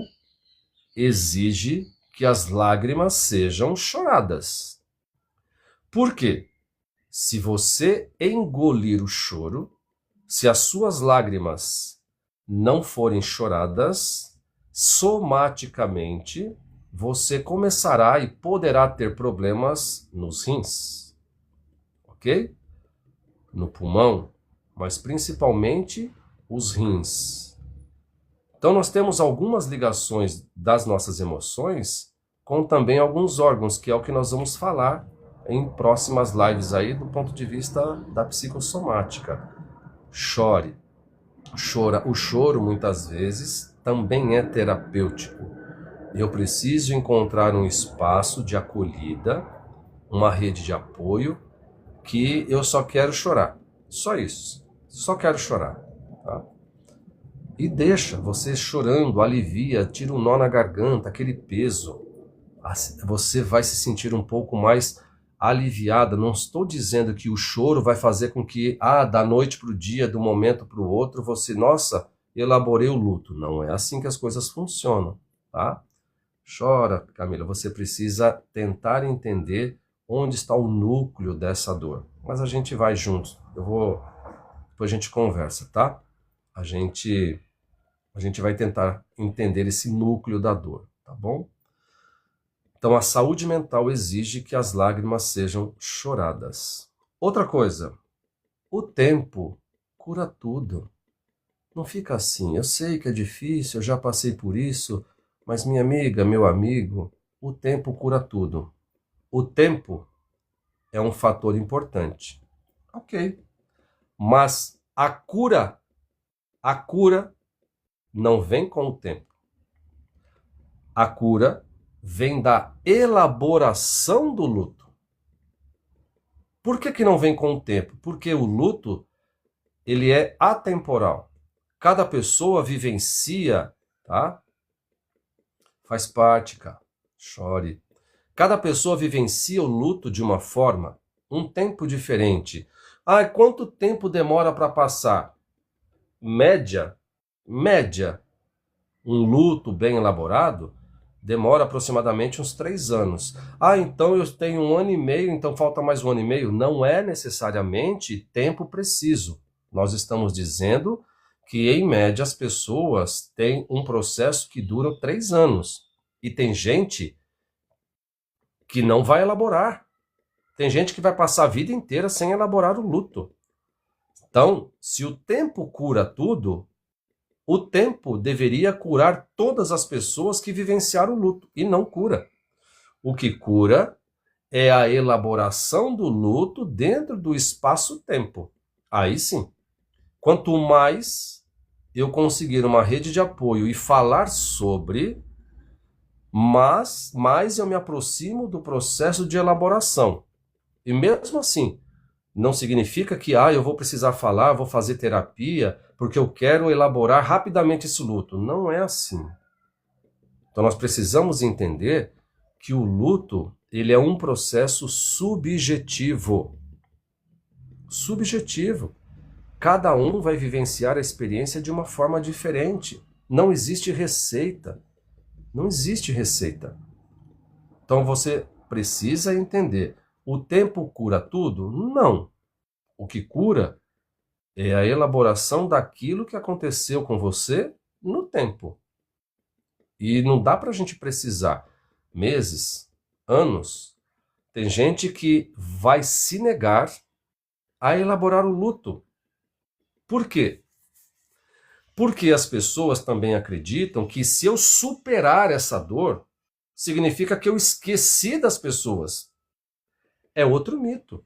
exige que as lágrimas sejam choradas. Por quê? Se você engolir o choro, se as suas lágrimas não forem choradas, somaticamente, você começará e poderá ter problemas nos rins, ok? No pulmão, mas principalmente os rins. Então nós temos algumas ligações das nossas emoções com também alguns órgãos, que é o que nós vamos falar em próximas lives aí do ponto de vista da psicossomática. Chore. O choro, muitas vezes, também é terapêutico. Eu preciso encontrar um espaço de acolhida, uma rede de apoio, que eu só quero chorar. Só isso. Só quero chorar. Tá? E deixa você chorando, alivia, tira um nó na garganta, aquele peso. Você vai se sentir um pouco mais aliviada. Não estou dizendo que o choro vai fazer com que, da noite para o dia, do momento para o outro, você, nossa, elaborei o luto. Não é assim que as coisas funcionam, tá? Chora, Camila, você precisa tentar entender onde está o núcleo dessa dor. Mas a gente vai junto. Depois a gente conversa, tá? A gente vai tentar entender esse núcleo da dor, tá bom? Então, a saúde mental exige que as lágrimas sejam choradas. Outra coisa, o tempo cura tudo. Não fica assim, eu sei que é difícil, eu já passei por isso, mas minha amiga, meu amigo, o tempo cura tudo. O tempo é um fator importante. Ok. Mas a cura não vem com o tempo. A cura vem da elaboração do luto. Por que não vem com o tempo? Porque o luto, ele é atemporal. Cada pessoa vivencia, tá? Faz parte, cara. Chore. Cada pessoa vivencia o luto de uma forma, um tempo diferente. Quanto tempo demora para passar? Média, um luto bem elaborado demora aproximadamente uns 3 anos. Ah, então eu tenho 1 ano e meio, então falta mais 1 ano e meio? Não é necessariamente tempo preciso. Nós estamos dizendo que, em média, as pessoas têm um processo que dura 3 anos. E tem gente que não vai elaborar. Tem gente que vai passar a vida inteira sem elaborar o luto. Então, se o tempo cura tudo, o tempo deveria curar todas as pessoas que vivenciaram o luto, e não cura. O que cura é a elaboração do luto dentro do espaço-tempo. Aí sim, quanto mais eu conseguir uma rede de apoio e falar sobre, mais eu me aproximo do processo de elaboração. E mesmo assim, não significa que eu vou precisar falar, vou fazer terapia, porque eu quero elaborar rapidamente esse luto. Não é assim. Então nós precisamos entender que o luto, ele é um processo subjetivo. Subjetivo. Cada um vai vivenciar a experiência de uma forma diferente. Não existe receita. Não existe receita. Então você precisa entender. O tempo cura tudo? Não. O que cura é a elaboração daquilo que aconteceu com você no tempo. E não dá para a gente precisar meses, anos. Tem gente que vai se negar a elaborar o luto. Por quê? Porque as pessoas também acreditam que, se eu superar essa dor, significa que eu esqueci das pessoas. É outro mito.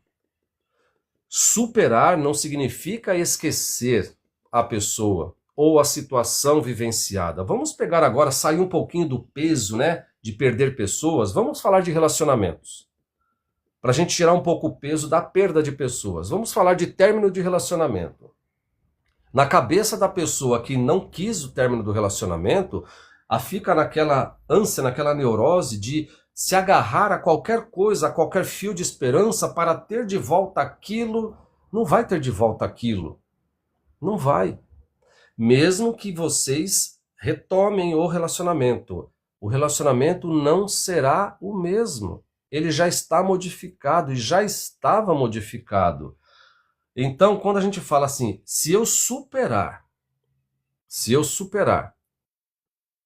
Superar não significa esquecer a pessoa ou a situação vivenciada. Vamos pegar agora, sair um pouquinho do peso, de perder pessoas. Vamos falar de relacionamentos. Para a gente tirar um pouco o peso da perda de pessoas. Vamos falar de término de relacionamento. Na cabeça da pessoa que não quis o término do relacionamento, fica naquela ânsia, naquela neurose de se agarrar a qualquer coisa, a qualquer fio de esperança para ter de volta aquilo. Não vai ter de volta aquilo. Não vai. Mesmo que vocês retomem o relacionamento não será o mesmo. Ele já está modificado e já estava modificado. Então, quando a gente fala assim, se eu superar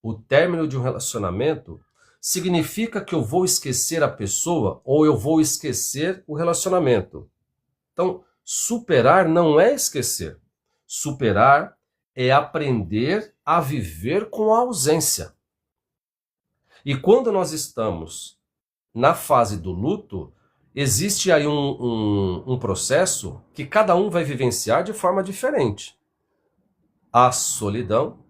o término de um relacionamento, significa que eu vou esquecer a pessoa ou eu vou esquecer o relacionamento. Então, superar não é esquecer. Superar é aprender a viver com a ausência. E quando nós estamos na fase do luto, existe aí um processo que cada um vai vivenciar de forma diferente. A solidão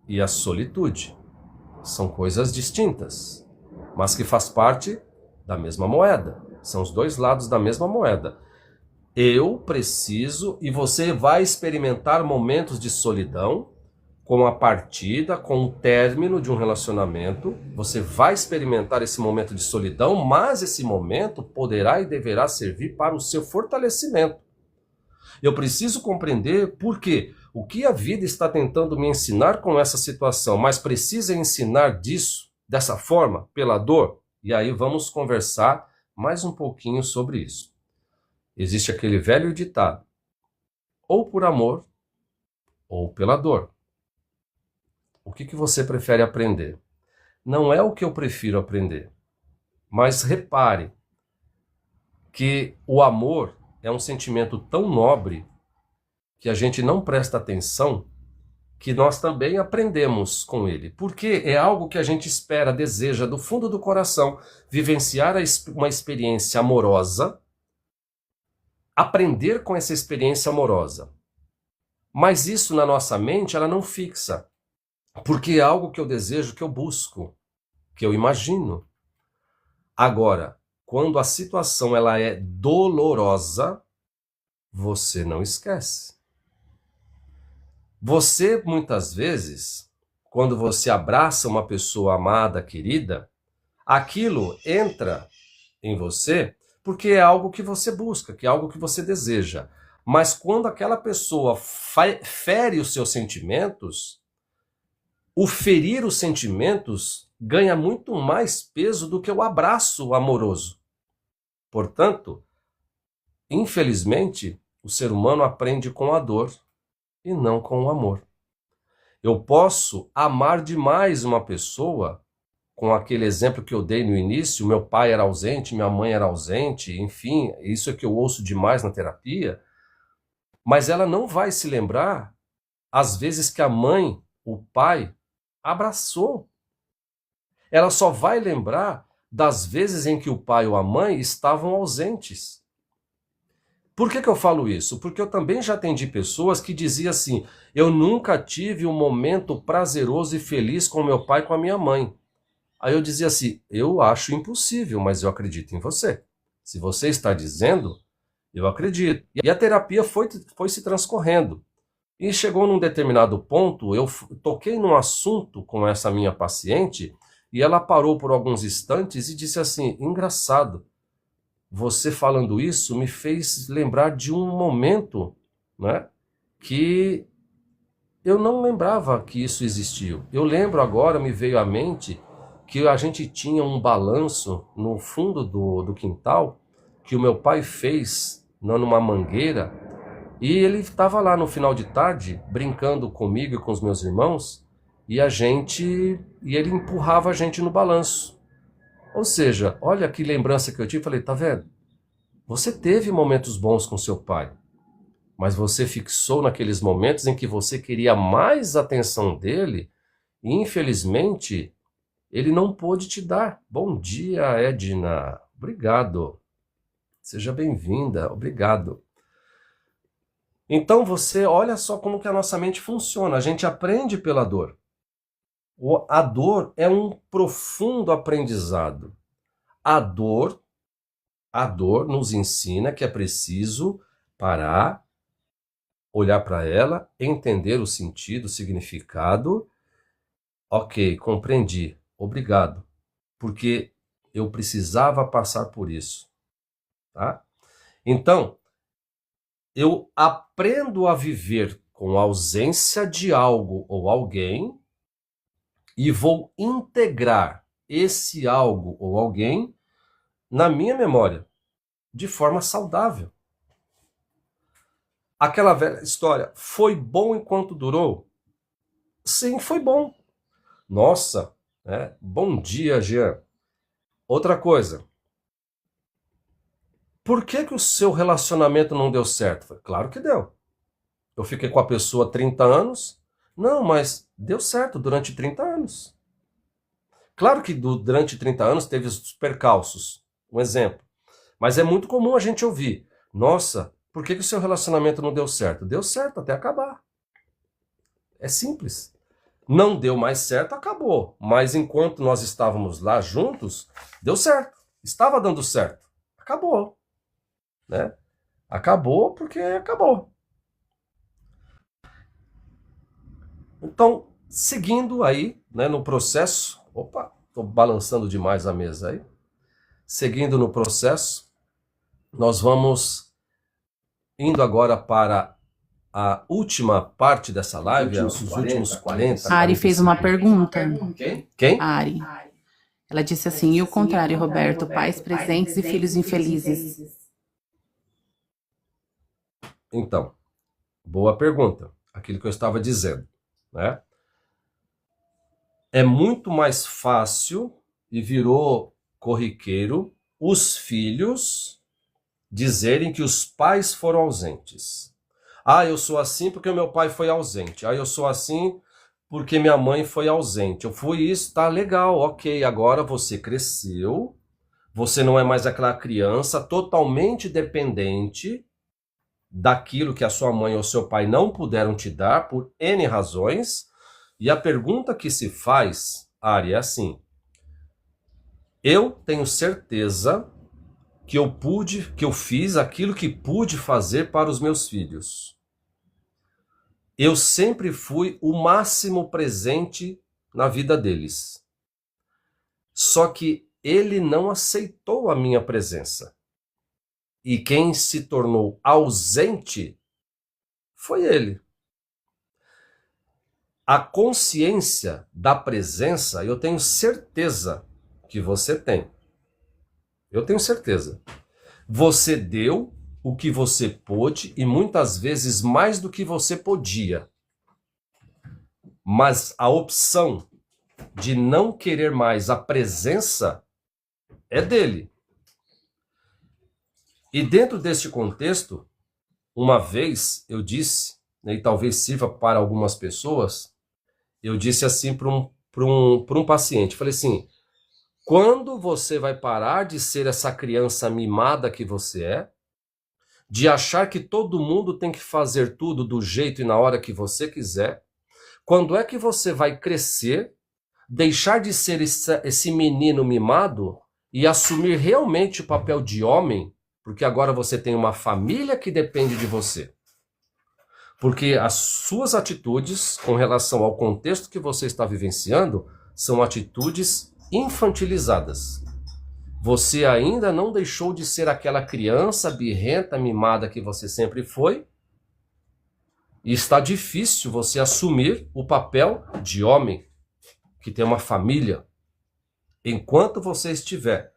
e a solitude são coisas distintas, mas que faz parte da mesma moeda. São os dois lados da mesma moeda. Eu preciso, e você vai experimentar momentos de solidão, com a partida, com o término de um relacionamento. Você vai experimentar esse momento de solidão, mas esse momento poderá e deverá servir para o seu fortalecimento. Eu preciso compreender por quê. O que a vida está tentando me ensinar com essa situação, mas precisa ensinar dessa forma, pela dor? E aí vamos conversar mais um pouquinho sobre isso. Existe aquele velho ditado, ou por amor, ou pela dor. O que você prefere aprender? Não é o que eu prefiro aprender, mas repare que o amor é um sentimento tão nobre que a gente não presta atenção, que nós também aprendemos com ele. Porque é algo que a gente espera, deseja do fundo do coração, vivenciar uma experiência amorosa, aprender com essa experiência amorosa. Mas isso na nossa mente, ela não fixa. Porque é algo que eu desejo, que eu busco, que eu imagino. Agora, quando a situação ela é dolorosa, você não esquece. Você, muitas vezes, quando você abraça uma pessoa amada, querida, aquilo entra em você porque é algo que você busca, que é algo que você deseja. Mas quando aquela pessoa fere os seus sentimentos, o ferir os sentimentos ganha muito mais peso do que o abraço amoroso. Portanto, infelizmente, o ser humano aprende com a dor e não com o amor. Eu posso amar demais uma pessoa, com aquele exemplo que eu dei no início, meu pai era ausente, minha mãe era ausente, enfim, isso é que eu ouço demais na terapia, mas ela não vai se lembrar às vezes que a mãe, o pai, abraçou. Ela só vai lembrar das vezes em que o pai ou a mãe estavam ausentes. Por que eu falo isso? Porque eu também já atendi pessoas que diziam assim, eu nunca tive um momento prazeroso e feliz com meu pai e com a minha mãe. Aí eu dizia assim, eu acho impossível, mas eu acredito em você. Se você está dizendo, eu acredito. E a terapia foi se transcorrendo. E chegou num determinado ponto, eu toquei num assunto com essa minha paciente, e ela parou por alguns instantes e disse assim, engraçado, você falando isso me fez lembrar de um momento, né, que eu não lembrava que isso existiu. Eu lembro agora, me veio à mente, que a gente tinha um balanço no fundo do quintal, que o meu pai fez numa mangueira, e ele estava lá no final de tarde, brincando comigo e com os meus irmãos, e ele empurrava a gente no balanço. Ou seja, olha que lembrança que eu tive, falei, tá vendo? Você teve momentos bons com seu pai, mas você fixou naqueles momentos em que você queria mais atenção dele, e infelizmente, ele não pôde te dar. Bom dia, Edna. Obrigado. Seja bem-vinda. Obrigado. Então você olha só como que a nossa mente funciona. A gente aprende pela dor. A dor é um profundo aprendizado. A dor nos ensina que é preciso parar, olhar para ela, entender o sentido, o significado. Ok, compreendi. Obrigado. Porque eu precisava passar por isso. Tá? Então, eu aprendo a viver com a ausência de algo ou alguém e vou integrar esse algo ou alguém na minha memória, de forma saudável. Aquela velha história, foi bom enquanto durou? Sim, foi bom. Nossa, né? Bom dia, Jean. Outra coisa, por que o seu relacionamento não deu certo? Claro que deu. Eu fiquei com a pessoa há 30 anos. Não, mas deu certo durante 30 anos. Claro que durante 30 anos teve os percalços. Um exemplo. Mas é muito comum a gente ouvir. Nossa, por que o seu relacionamento não deu certo? Deu certo até acabar. É simples. Não deu mais certo, acabou. Mas enquanto nós estávamos lá juntos, deu certo. Estava dando certo. Acabou. Né? Acabou porque acabou. Então, seguindo aí, né, no processo... Opa, estou balançando demais a mesa aí. Seguindo no processo, nós vamos indo agora para a última parte dessa live, os últimos 40. A Ari fez uma pergunta. Quem? A Ari. Ela disse assim, e o contrário, Roberto, pais presentes e filhos infelizes. Então, boa pergunta. Aquilo que eu estava dizendo, né? É muito mais fácil e virou corriqueiro os filhos dizerem que os pais foram ausentes. Ah, eu sou assim porque o meu pai foi ausente. Ah, eu sou assim porque minha mãe foi ausente. Eu fui isso, tá legal, ok. Agora você cresceu, você não é mais aquela criança totalmente dependente daquilo que a sua mãe ou seu pai não puderam te dar por N razões. E a pergunta que se faz, Ari, é assim: eu tenho certeza que eu fiz aquilo que pude fazer para os meus filhos. Eu sempre fui o máximo presente na vida deles. Só que ele não aceitou a minha presença. E quem se tornou ausente foi ele. a consciência da presença, eu tenho certeza que você tem. Eu tenho certeza. Você deu o que você pôde e muitas vezes mais do que você podia. Mas a opção de não querer mais a presença é dele. E dentro deste contexto, uma vez eu disse, e talvez sirva para algumas pessoas, eu disse assim para um paciente, falei assim, quando você vai parar de ser essa criança mimada que você é, de achar que todo mundo tem que fazer tudo do jeito e na hora que você quiser, quando é que você vai crescer, deixar de ser esse menino mimado e assumir realmente o papel de homem, porque agora você tem uma família que depende de você. Porque as suas atitudes com relação ao contexto que você está vivenciando são atitudes infantilizadas. Você ainda não deixou de ser aquela criança birrenta, mimada que você sempre foi, e está difícil você assumir o papel de homem, que tem uma família. Enquanto você estiver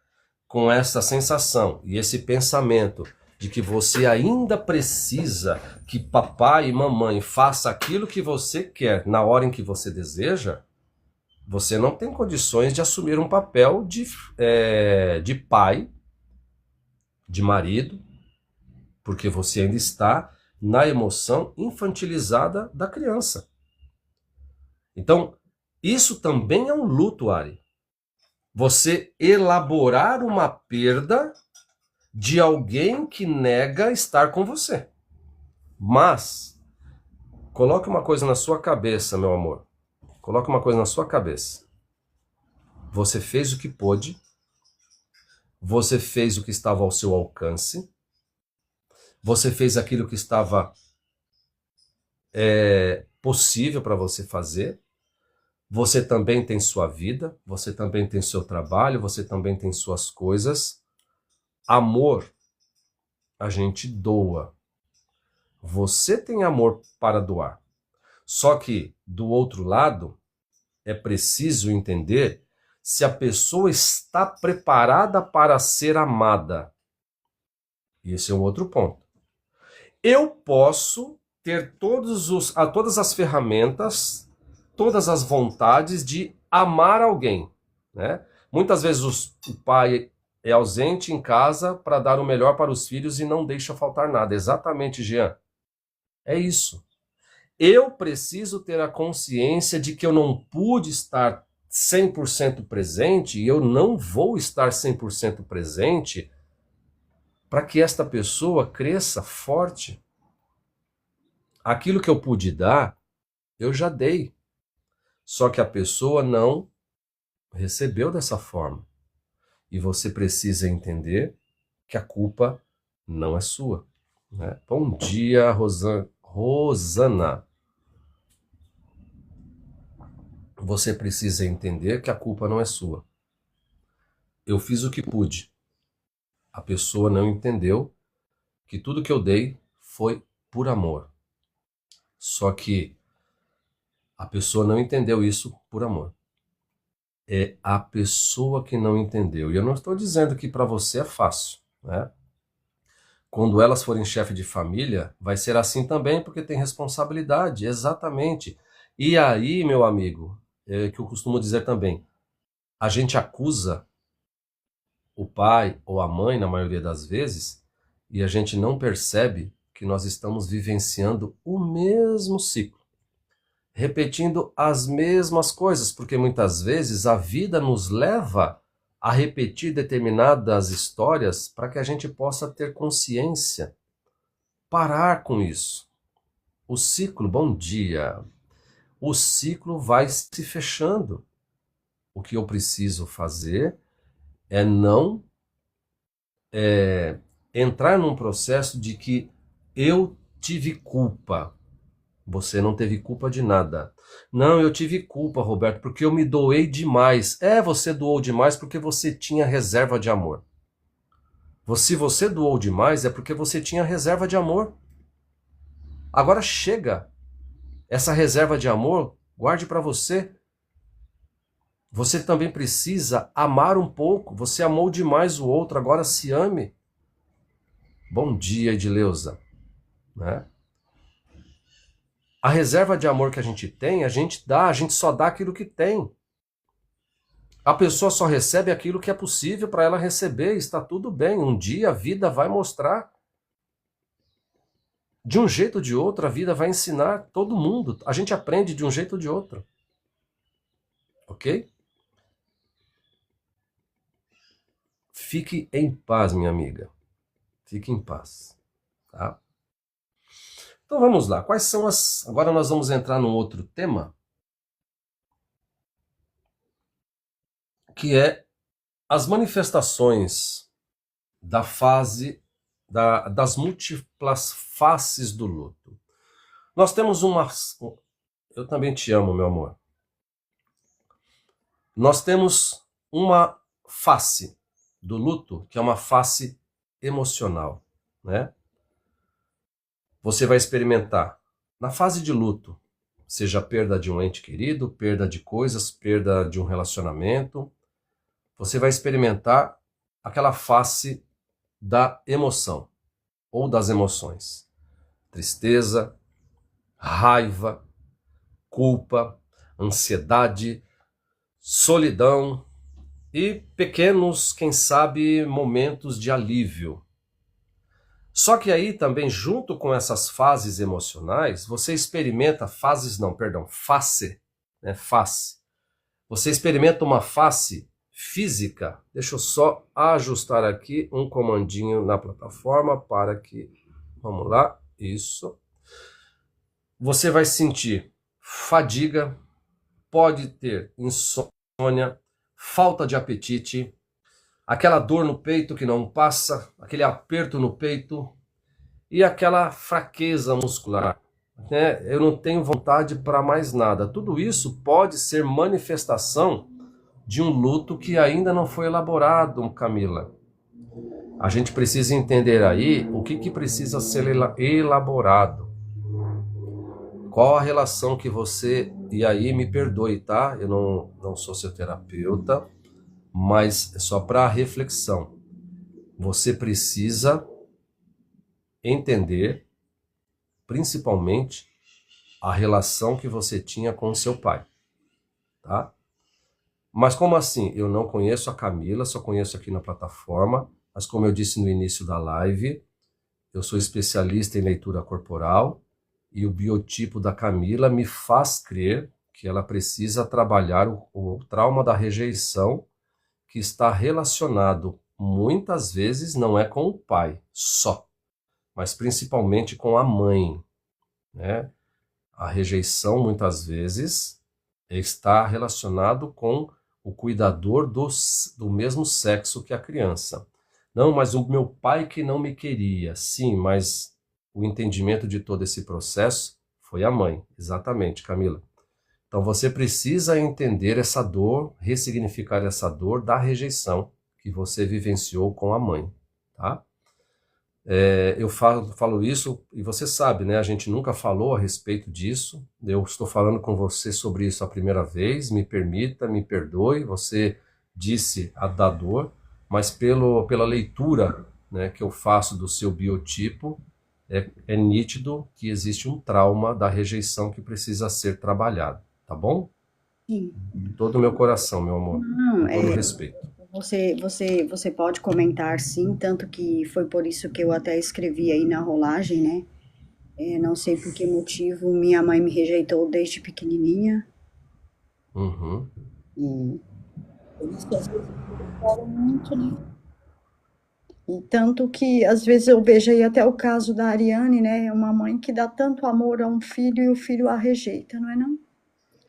com essa sensação e esse pensamento de que você ainda precisa que papai e mamãe façam aquilo que você quer na hora em que você deseja, você não tem condições de assumir um papel de pai, de marido, porque você ainda está na emoção infantilizada da criança. Então, isso também é um luto, Ari. Você elaborar uma perda de alguém que nega estar com você. Mas, coloque uma coisa na sua cabeça, meu amor. Coloque uma coisa na sua cabeça. Você fez o que pôde. Você fez o que estava ao seu alcance. Você fez aquilo que estava possível para você fazer. Você também tem sua vida. Você também tem seu trabalho. Você também tem suas coisas. Amor, a gente doa. Você tem amor para doar. Só que, do outro lado, é preciso entender se a pessoa está preparada para ser amada. Esse é um outro ponto. Eu posso ter todas as ferramentas, todas as vontades de amar alguém, né? Muitas vezes o pai é ausente em casa para dar o melhor para os filhos e não deixa faltar nada. Exatamente, Jean. É isso. Eu preciso ter a consciência de que eu não pude estar 100% presente e eu não vou estar 100% presente para que esta pessoa cresça forte. Aquilo que eu pude dar, eu já dei. Só que a pessoa não recebeu dessa forma. E você precisa entender que a culpa não é sua, né? Bom dia, Rosana. Você precisa entender que a culpa não é sua. Eu fiz o que pude. A pessoa não entendeu que tudo que eu dei foi por amor. Só que a pessoa não entendeu isso por amor. É a pessoa que não entendeu. E eu não estou dizendo que para você é fácil, né? Quando elas forem chefe de família, vai ser assim também, porque tem responsabilidade, exatamente. E aí, meu amigo, que eu costumo dizer também, a gente acusa o pai ou a mãe, na maioria das vezes, e a gente não percebe que nós estamos vivenciando o mesmo ciclo, repetindo as mesmas coisas, porque muitas vezes a vida nos leva a repetir determinadas histórias para que a gente possa ter consciência, parar com isso. O ciclo, bom dia, o ciclo vai se fechando. O que eu preciso fazer é não entrar num processo de que eu tive culpa. Você não teve culpa de nada. Não, eu tive culpa, Roberto, porque eu me doei demais. Você doou demais porque você tinha reserva de amor. Se você doou demais, é porque você tinha reserva de amor. Agora chega. Essa reserva de amor Guarde para você. Você também precisa amar um pouco. Você amou demais o outro, agora se ame. Bom dia, Edileuza. Né? A reserva de amor que a gente tem, a gente só dá aquilo que tem. A pessoa só recebe aquilo que é possível para ela receber, está tudo bem. Um dia a vida vai mostrar. De um jeito ou de outro, a vida vai ensinar todo mundo. A gente aprende de um jeito ou de outro. Ok? Fique em paz, minha amiga. Fique em paz. Tá? Então vamos lá. Quais são as... Agora nós vamos entrar num outro tema, que é as manifestações da fase, das múltiplas faces do luto. Nós temos uma... Eu também te amo, meu amor. Nós temos uma face do luto, que é uma face emocional, né? Você vai experimentar na fase de luto, seja perda de um ente querido, perda de coisas, perda de um relacionamento, você vai experimentar aquela face da emoção, ou das emoções. Tristeza, raiva, culpa, ansiedade, solidão e pequenos, quem sabe, momentos de alívio. Só que aí também, junto com essas fases emocionais, você experimenta face, né, face. Você experimenta uma face física. Deixa eu só ajustar aqui um comandinho na plataforma para que... Vamos lá, isso. Você vai sentir fadiga, pode ter insônia, falta de apetite, aquela dor no peito que não passa, aquele aperto no peito e aquela fraqueza muscular. Né? Eu não tenho vontade para mais nada. Tudo isso pode ser manifestação de um luto que ainda não foi elaborado, Camila. A gente precisa entender aí o que precisa ser elaborado. Qual a relação que você... E aí, me perdoe, tá? Eu não sou seu terapeuta, mas é só para reflexão. Você precisa entender, principalmente, a relação que você tinha com o seu pai, tá? Mas como assim? Eu não conheço a Camila, só conheço aqui na plataforma, mas como eu disse no início da live, eu sou especialista em leitura corporal e o biotipo da Camila me faz crer que ela precisa trabalhar o trauma da rejeição, que está relacionado, muitas vezes, não é com o pai só, mas principalmente com a mãe, né? A rejeição, muitas vezes, está relacionado com o cuidador do mesmo sexo que a criança. Não, mas o meu pai que não me queria. Sim, mas o entendimento de todo esse processo foi a mãe. Exatamente, Camila. Então você precisa entender essa dor, ressignificar essa dor da rejeição que você vivenciou com a mãe, tá? Eu falo isso, e você sabe, né? A gente nunca falou a respeito disso. Eu estou falando com você sobre isso a primeira vez. Me permita, me perdoe. Você disse a da dor, mas pela leitura, né, que eu faço do seu biotipo, é nítido que existe um trauma da rejeição que precisa ser trabalhado, tá bom? Sim. De todo o meu coração, meu amor. Não, Com todo respeito. Você pode comentar sim, tanto que foi por isso que eu até escrevi aí na rolagem, né? Não sei por que motivo minha mãe me rejeitou desde pequenininha. Uhum. E por isso que às vezes eu falo muito, né? E tanto que às vezes eu vejo aí até o caso da Ariane, né? Uma mãe que dá tanto amor a um filho e o filho a rejeita, não é não?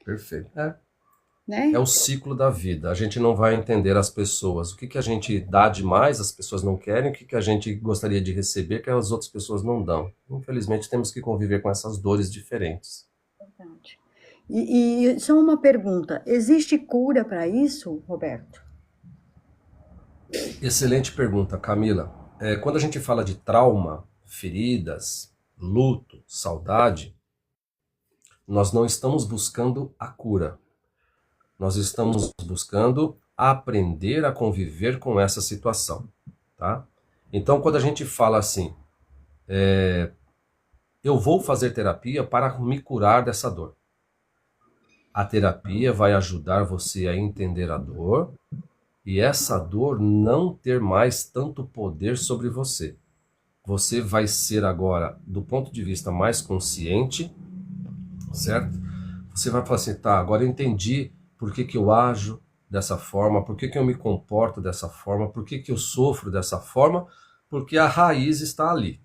Perfeito. Né? É o ciclo da vida. A gente não vai entender as pessoas. O que a gente dá demais, as pessoas não querem. O que a gente gostaria de receber, que as outras pessoas não dão. Infelizmente, temos que conviver com essas dores diferentes. Verdade. E só uma pergunta. Existe cura para isso, Roberto? Excelente pergunta, Camila. Quando a gente fala de trauma, feridas, luto, saudade, nós não estamos buscando a cura. Nós estamos buscando aprender a conviver com essa situação, tá? Então, quando a gente fala assim, eu vou fazer terapia para me curar dessa dor. A terapia vai ajudar você a entender a dor e essa dor não ter mais tanto poder sobre você. Você vai ser agora, do ponto de vista mais consciente, certo? Você vai falar assim, tá, agora eu entendi por que eu ajo dessa forma, por que eu me comporto dessa forma, por que eu sofro dessa forma, porque a raiz está ali.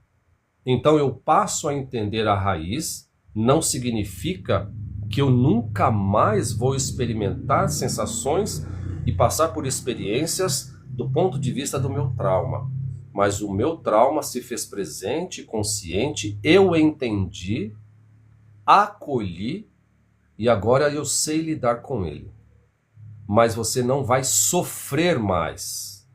Então eu passo a entender a raiz, não significa que eu nunca mais vou experimentar sensações e passar por experiências do ponto de vista do meu trauma. Mas o meu trauma se fez presente, consciente, eu entendi, acolhi e agora eu sei lidar com ele. Mas você não vai sofrer mais.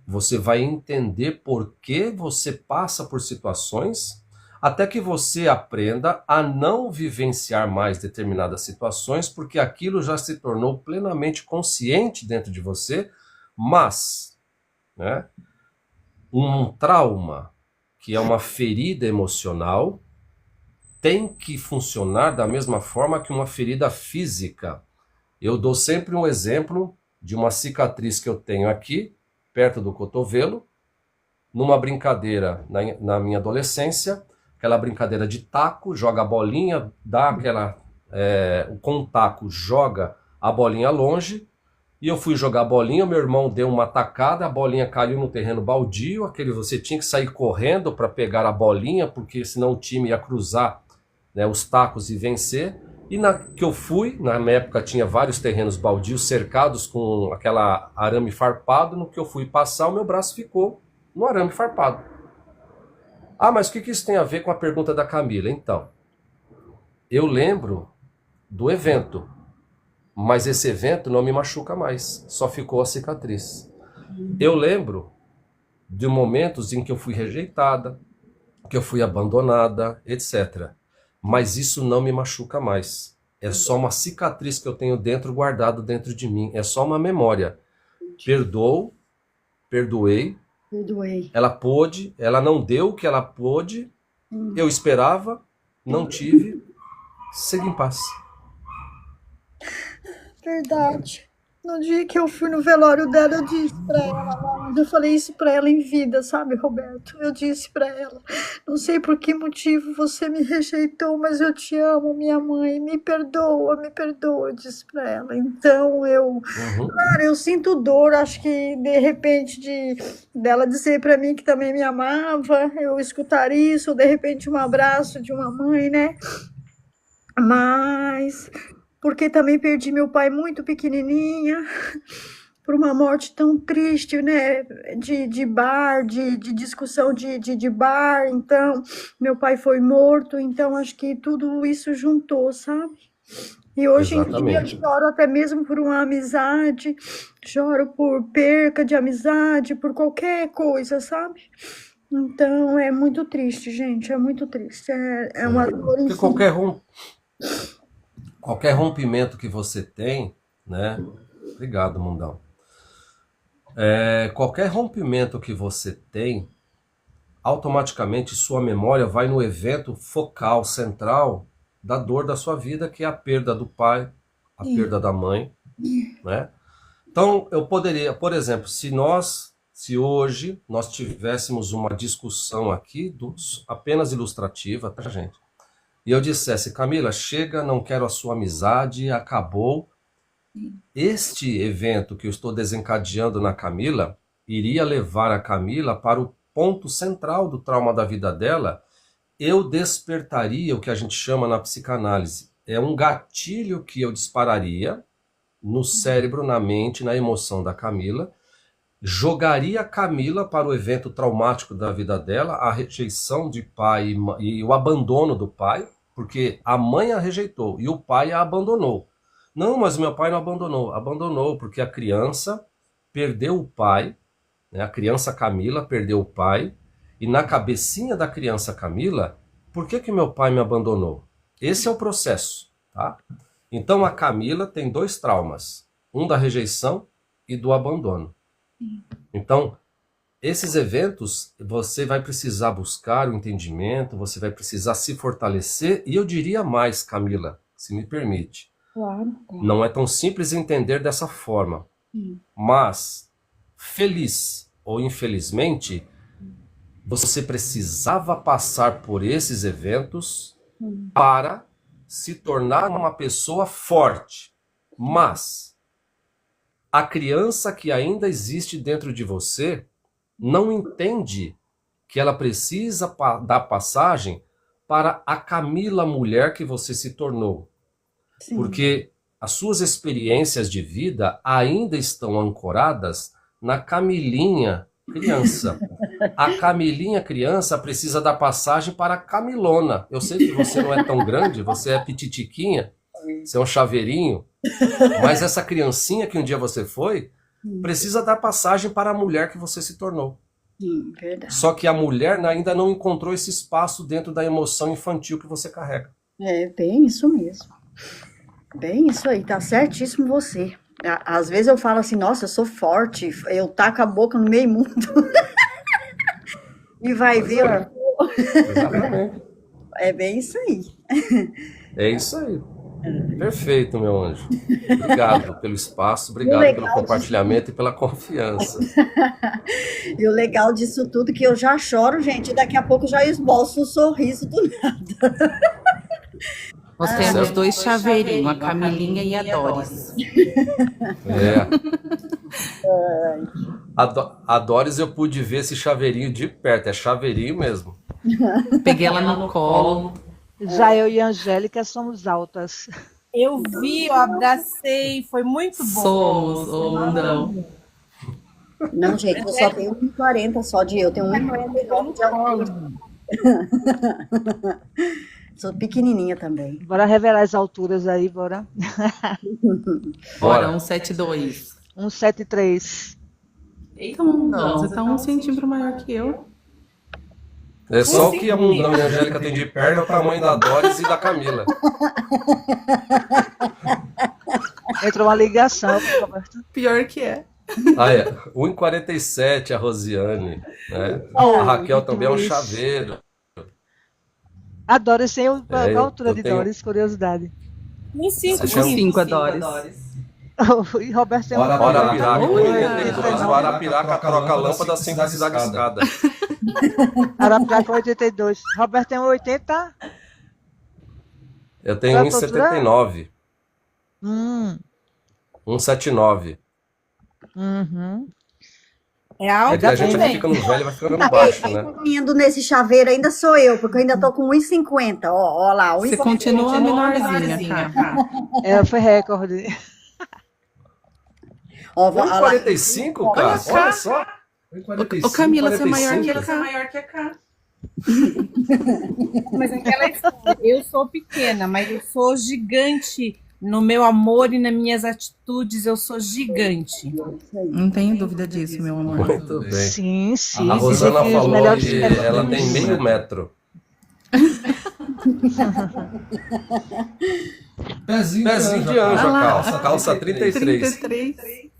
Você vai entender por que você passa por situações até que você aprenda a não vivenciar mais determinadas situações, porque aquilo já se tornou plenamente consciente dentro de você, mas, né, um trauma, que é uma ferida emocional, tem que funcionar da mesma forma que uma ferida física. Eu dou sempre um exemplo de uma cicatriz que eu tenho aqui, perto do cotovelo, numa brincadeira na minha adolescência, aquela brincadeira de taco, joga a bolinha, dá aquela, com o taco joga a bolinha longe, e eu fui jogar a bolinha, meu irmão deu uma tacada, a bolinha caiu no terreno baldio, você tinha que sair correndo para pegar a bolinha, porque senão o time ia cruzar, né, os tacos e vencer. E que eu fui, na minha época tinha vários terrenos baldios cercados com aquela arame farpado, no que eu fui passar, o meu braço ficou no arame farpado. Ah, mas o que isso tem a ver com a pergunta da Camila? Então, eu lembro do evento, mas esse evento não me machuca mais, só ficou a cicatriz. Eu lembro de momentos em que eu fui rejeitada, que eu fui abandonada, etc. Mas isso não me machuca mais. É só uma cicatriz que eu tenho dentro, guardado dentro de mim. É só uma memória. Perdoei. Perdoei. Ela pôde, ela não deu o que ela pôde. Eu esperava, não tive. Segui em paz. Verdade. No dia que eu fui no velório dela, eu disse pra ela, eu falei isso pra ela em vida, sabe, Roberto? Eu disse pra ela, não sei por que motivo você me rejeitou, mas eu te amo, minha mãe, me perdoa, eu disse pra ela. Então claro, eu sinto dor, acho que de repente dela dizer pra mim que também me amava, eu escutar isso, de repente um abraço de uma mãe, né? Mas porque também perdi meu pai muito pequenininha, por uma morte tão triste, né, de bar, de discussão de bar, então, meu pai foi morto, então acho que tudo isso juntou, sabe? E hoje em dia eu choro até mesmo por uma amizade, choro por perca de amizade, por qualquer coisa, sabe? Então é muito triste, gente, é muito triste, é uma dor em si. Qualquer rompimento que você tem, né? Obrigado, mundão. Qualquer rompimento que você tem, automaticamente sua memória vai no evento focal, central da dor da sua vida, que é a perda do pai, a perda da mãe, né? Então, eu poderia, por exemplo, se hoje nós tivéssemos uma discussão aqui, apenas ilustrativa, tá, gente? E eu dissesse, Camila, chega, não quero a sua amizade, acabou. Este evento que eu estou desencadeando na Camila iria levar a Camila para o ponto central do trauma da vida dela. Eu despertaria o que a gente chama na psicanálise. É um gatilho que eu dispararia no cérebro, na mente, na emoção da Camila, jogaria a Camila para o evento traumático da vida dela, a rejeição de pai e o abandono do pai, porque a mãe a rejeitou e o pai a abandonou. Não, mas meu pai não abandonou. Abandonou porque a criança perdeu o pai, né? A criança Camila perdeu o pai, e na cabecinha da criança Camila, por que meu pai me abandonou? Esse é o processo. tá? Então a Camila tem 2 traumas, um da rejeição e do abandono. Então, esses eventos, você vai precisar buscar o entendimento, você vai precisar se fortalecer, e eu diria mais, Camila, se me permite. Claro. Não é tão simples entender dessa forma, mas, feliz ou infelizmente, você precisava passar por esses eventos para se tornar uma pessoa forte. Mas a criança que ainda existe dentro de você não entende que ela precisa dar passagem para a Camila mulher que você se tornou. Sim. Porque as suas experiências de vida ainda estão ancoradas na Camilinha criança. A Camilinha criança precisa dar passagem para a Camilona. Eu sei que você não é tão grande, você é pititiquinha, você é um chaveirinho, mas essa criancinha que um dia você foi, precisa dar passagem para a mulher que você se tornou. Sim, verdade. Só que a mulher ainda não encontrou esse espaço dentro da emoção infantil que você carrega. É bem isso mesmo. Bem isso aí, tá certíssimo você. Às vezes eu falo assim, nossa, eu sou forte, eu taco a boca no meio mundo. E vai ver, ó. Exatamente. É bem isso aí. É isso aí. Perfeito, meu anjo. Obrigado pelo espaço, obrigado pelo compartilhamento e pela confiança. E o legal disso tudo é que eu já choro, gente, e daqui a pouco já esboço um sorriso do nada. Nós temos 2 chaveirinhos, a Camilinha e a Doris. É. A Doris eu pude ver esse chaveirinho de perto, é chaveirinho mesmo. Peguei ela no colo. Já eu e a Angélica somos altas. Eu vi, eu abracei, foi muito bom. Somos, ou não. Não, gente, eu só tenho 1,40 só de eu, tenho 1,49 de altura. Sou pequenininha também. Bora revelar as alturas aí, bora. Bora, 172. 173. Eita, mundão, você tá 1 centímetro maior que eu. É só o que a Mundão e a Angélica tem de perna, é o tamanho da Doris e da Camila. Entrou uma ligação, Roberto. Pior que é. Ah, é. 1,47 a Rosiane. Né? A Raquel também é um chaveiro. A Doris tem qual a eu altura de tenho- Doris? Curiosidade. 1,5. a Doris. E Roberto tem Ora Arapiraca, Oi, 82, o Arapiraca troca a lâmpada sem precisar de escada. Arapiraca 82. Roberto tem 80. Eu tenho Qual a tua 1,79. Hum. 1,79. Uhum. É É alto que a gente vai também. ficando velho e vai ficando baixo, né? Indo nesse chaveiro ainda sou eu, porque eu ainda tô com 1,50. Ó lá, Você 1,50. continua menorzinha, tá? Ela foi recorde. Ó, ó lá. 1,45, cara? Olha só. Ô Camila, você é maior que 45. a Cá. Mas aquela história, eu sou pequena, mas eu sou gigante. No meu amor e nas minhas atitudes, eu sou gigante. Não tenho dúvida disso, meu amor. Muito bem. Sim, sim. A Dizem Rosana que os falou melhores que pelos ela do tem mundo. meio metro. Pezinho de anjo Ah lá, a calça 33. 33.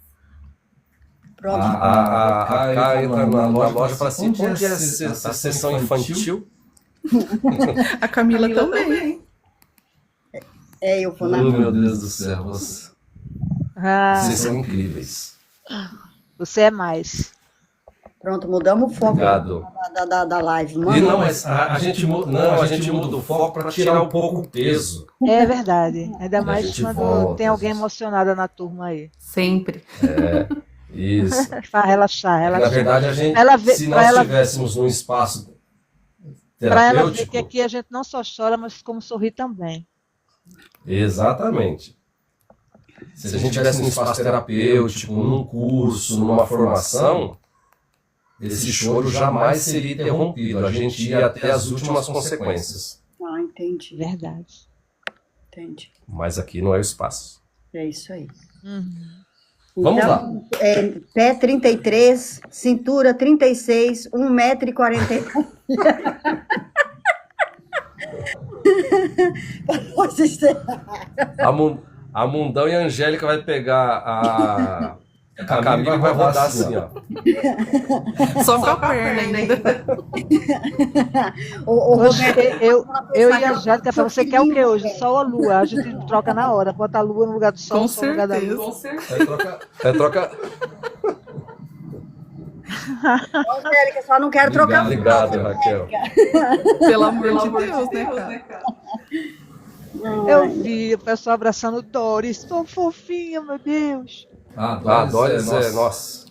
Pronto. A Cacá entra na loja e fala assim, onde é essa sessão infantil? A Camila também. É, eu vou Oh, na. meu Deus do céu, vocês Ah, são incríveis. você é mais. Pronto, mudamos o foco Obrigado. da live. E Mano, não, a gente muda o foco para tirar um pouco o peso. É verdade. Ainda E a mais gente quando volta, tem alguém gente. emocionada na turma aí. Sempre. Isso. Pra relaxar, Na relaxar. verdade, a gente, Ela vê- se pra nós ela- estivéssemos num espaço Pra ela ver terapêutico, que aqui a gente não só chora, mas como sorri também. exatamente. Se a gente estivesse num espaço terapêutico, num curso, numa formação, esse choro jamais seria interrompido. A gente ia até as últimas consequências. ah, entendi, Verdade. entendi. Mas aqui não é o espaço. É isso aí. Vamos lá. Então, pé 33, cintura 36, 1,49 m. Pode ser. A Mundão e a Angélica vai pegar a Camila e vai rodar assim, ó. Só com a perna ainda. O Hoje, Roberto, eu e a Angélica, você quer o que hoje? Sol ou lua? A gente troca na hora. Bota a lua no lugar do sol, Com o sol no lugar da certeza. lua. É troca. Angélica, só não quero trocar. Obrigado, Raquel. Pelo amor de Deus, né, cara? Eu vi o pessoal abraçando o Doris. Tão fofinha, meu Deus. A Doris nossa.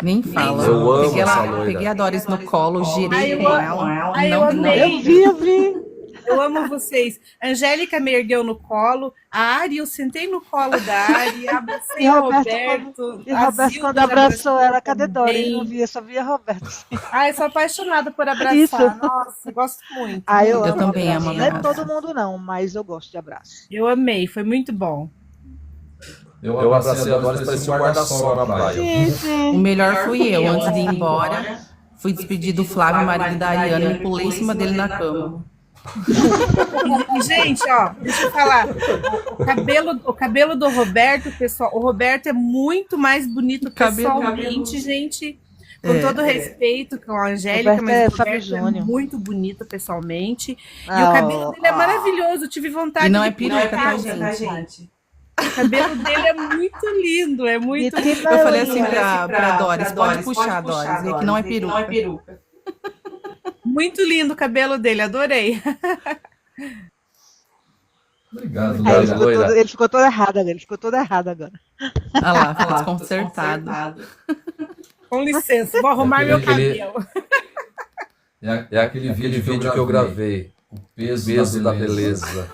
Nem fala. Eu amo peguei, essa loira. peguei a Doris no colo, girei Ai, com eu ela. Ai, eu Não, amei. Eu vi. Eu amo vocês. A Angélica me ergueu no colo, a Ari, eu sentei no colo da Ari, abracei E o Roberto, Roberto. E a Roberto, Zilda quando já abraçou abraçou ela, cadê Doris? também. Não via, só via Roberto. Ai, eu sou apaixonada por abraçar. Isso. Nossa, gosto muito. Ah, eu Eu amo também abraço. amo Não é abraço. todo mundo não, mas eu gosto de abraço. Eu amei, foi muito bom. Eu abracei a Doris, parecia um guarda-sol na praia. Sim, O sim. melhor fui eu, antes de ir embora. Fui despedir do Flávio, marido da Ariana, e pulei em cima dele na cama. E, gente, ó, deixa eu falar. O cabelo do Roberto, pessoal, o Roberto é muito mais bonito pessoalmente, gente. Com todo respeito com a Angélica, Roberto mas é o Fábio Roberto é Júnior. muito bonito pessoalmente. E Ah, o cabelo dele é maravilhoso. Eu tive vontade E não é de peruca, tá, pintar, gente? O cabelo dele é muito lindo, é muito. Eu falei assim pra Doris, pode puxar, Doris, vê que não é peruca. Muito lindo o cabelo dele, adorei. Obrigado, Aí ele loira. ficou todo errado agora. Ele ficou todo errado agora. Olha lá, ficou desconcertado. Com licença, vou arrumar meu cabelo. É aquele vídeo que eu gravei. O peso da beleza.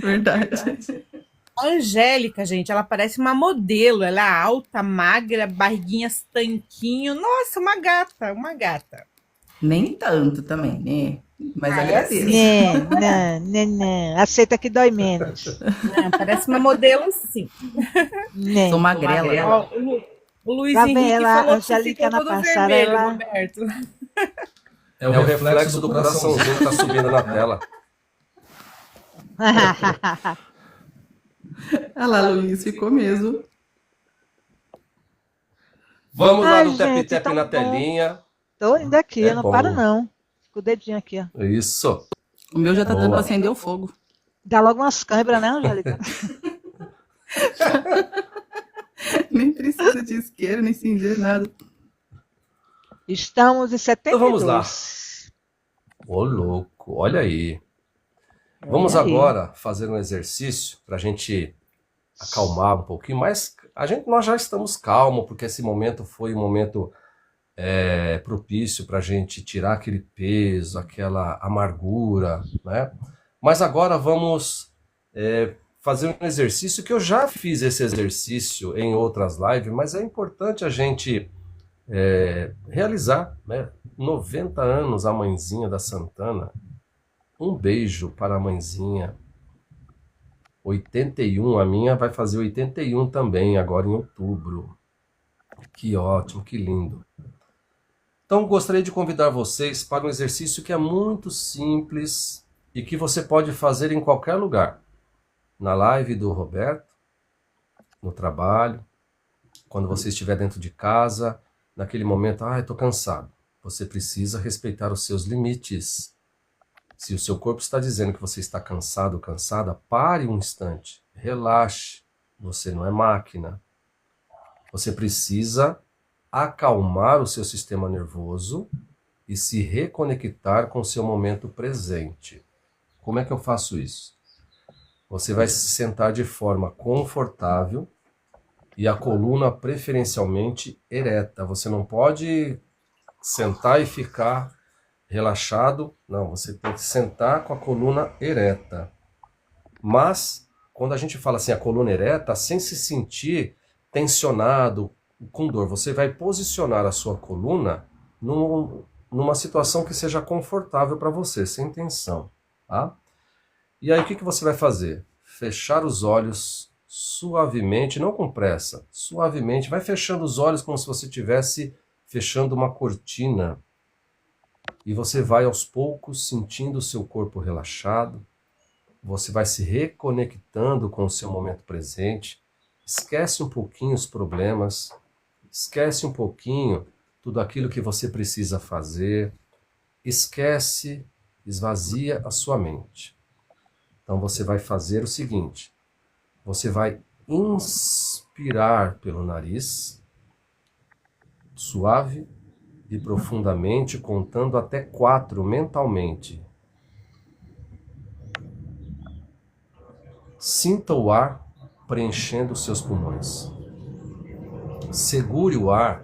Verdade. A Angélica, gente, ela parece uma modelo. Ela é alta, magra, barriguinhas tanquinho. Nossa, uma gata, uma gata. Nem tanto também, né? Mas agradeço. Não. Aceita que dói menos. Não, parece uma modelo, sim. Não. Sou magrela. Ó, o Luiz Lá vem Henrique ela, falou que você Angélica ficou na todo passarela. vermelho, Roberto. É o reflexo do coraçãozinho que tá subindo na tela. Olha lá, Luiz, ficou mesmo. Vamos lá Ai, no gente, tap-tap tão na bom. telinha. Tô ainda aqui, É eu não bom. paro não. Com o dedinho aqui, ó. Isso. O meu já tá dando Boa. pra acender o fogo. Dá logo umas câimbras, né, Angélica? Nem precisa de isqueiro, nem cinzer, nada. Estamos em 72. Então vamos lá. Ô, louco, olha aí. Vamos Olha aí. agora fazer um exercício para a gente acalmar um pouquinho, mas nós já estamos calmos, porque esse momento foi um momento propício para a gente tirar aquele peso, aquela amargura, né? Mas agora vamos fazer um exercício que eu já fiz esse exercício em outras lives, mas é importante a gente realizar, né? 90 anos a mãezinha da Santana. Um beijo para a mãezinha. 81, a minha vai fazer 81 também, agora em outubro. Que ótimo, que lindo. Então, gostaria de convidar vocês para um exercício que é muito simples e que você pode fazer em qualquer lugar. Na live do Roberto, no trabalho, quando você estiver dentro de casa, naquele momento, estou cansado. Você precisa respeitar os seus limites. Se o seu corpo está dizendo que você está cansado ou cansada, pare um instante, relaxe. Você não é máquina. Você precisa acalmar o seu sistema nervoso e se reconectar com o seu momento presente. Como é que eu faço isso? Você vai se sentar de forma confortável e a coluna preferencialmente ereta. Você não pode sentar e ficar relaxado, não, você tem que sentar com a coluna ereta. Mas, quando a gente fala assim, a coluna ereta, sem se sentir tensionado, com dor, você vai posicionar a sua coluna numa situação que seja confortável para você, sem tensão, tá? E aí o que você vai fazer? Fechar os olhos suavemente, não com pressa, suavemente, vai fechando os olhos como se você estivesse fechando uma cortina. E você vai aos poucos sentindo o seu corpo relaxado, você vai se reconectando com o seu momento presente, esquece um pouquinho os problemas, esquece um pouquinho tudo aquilo que você precisa fazer, esquece, esvazia a sua mente. Então você vai fazer o seguinte, você vai inspirar pelo nariz, suave e profundamente, contando até 4 mentalmente. Sinta o ar preenchendo os seus pulmões. Segure o ar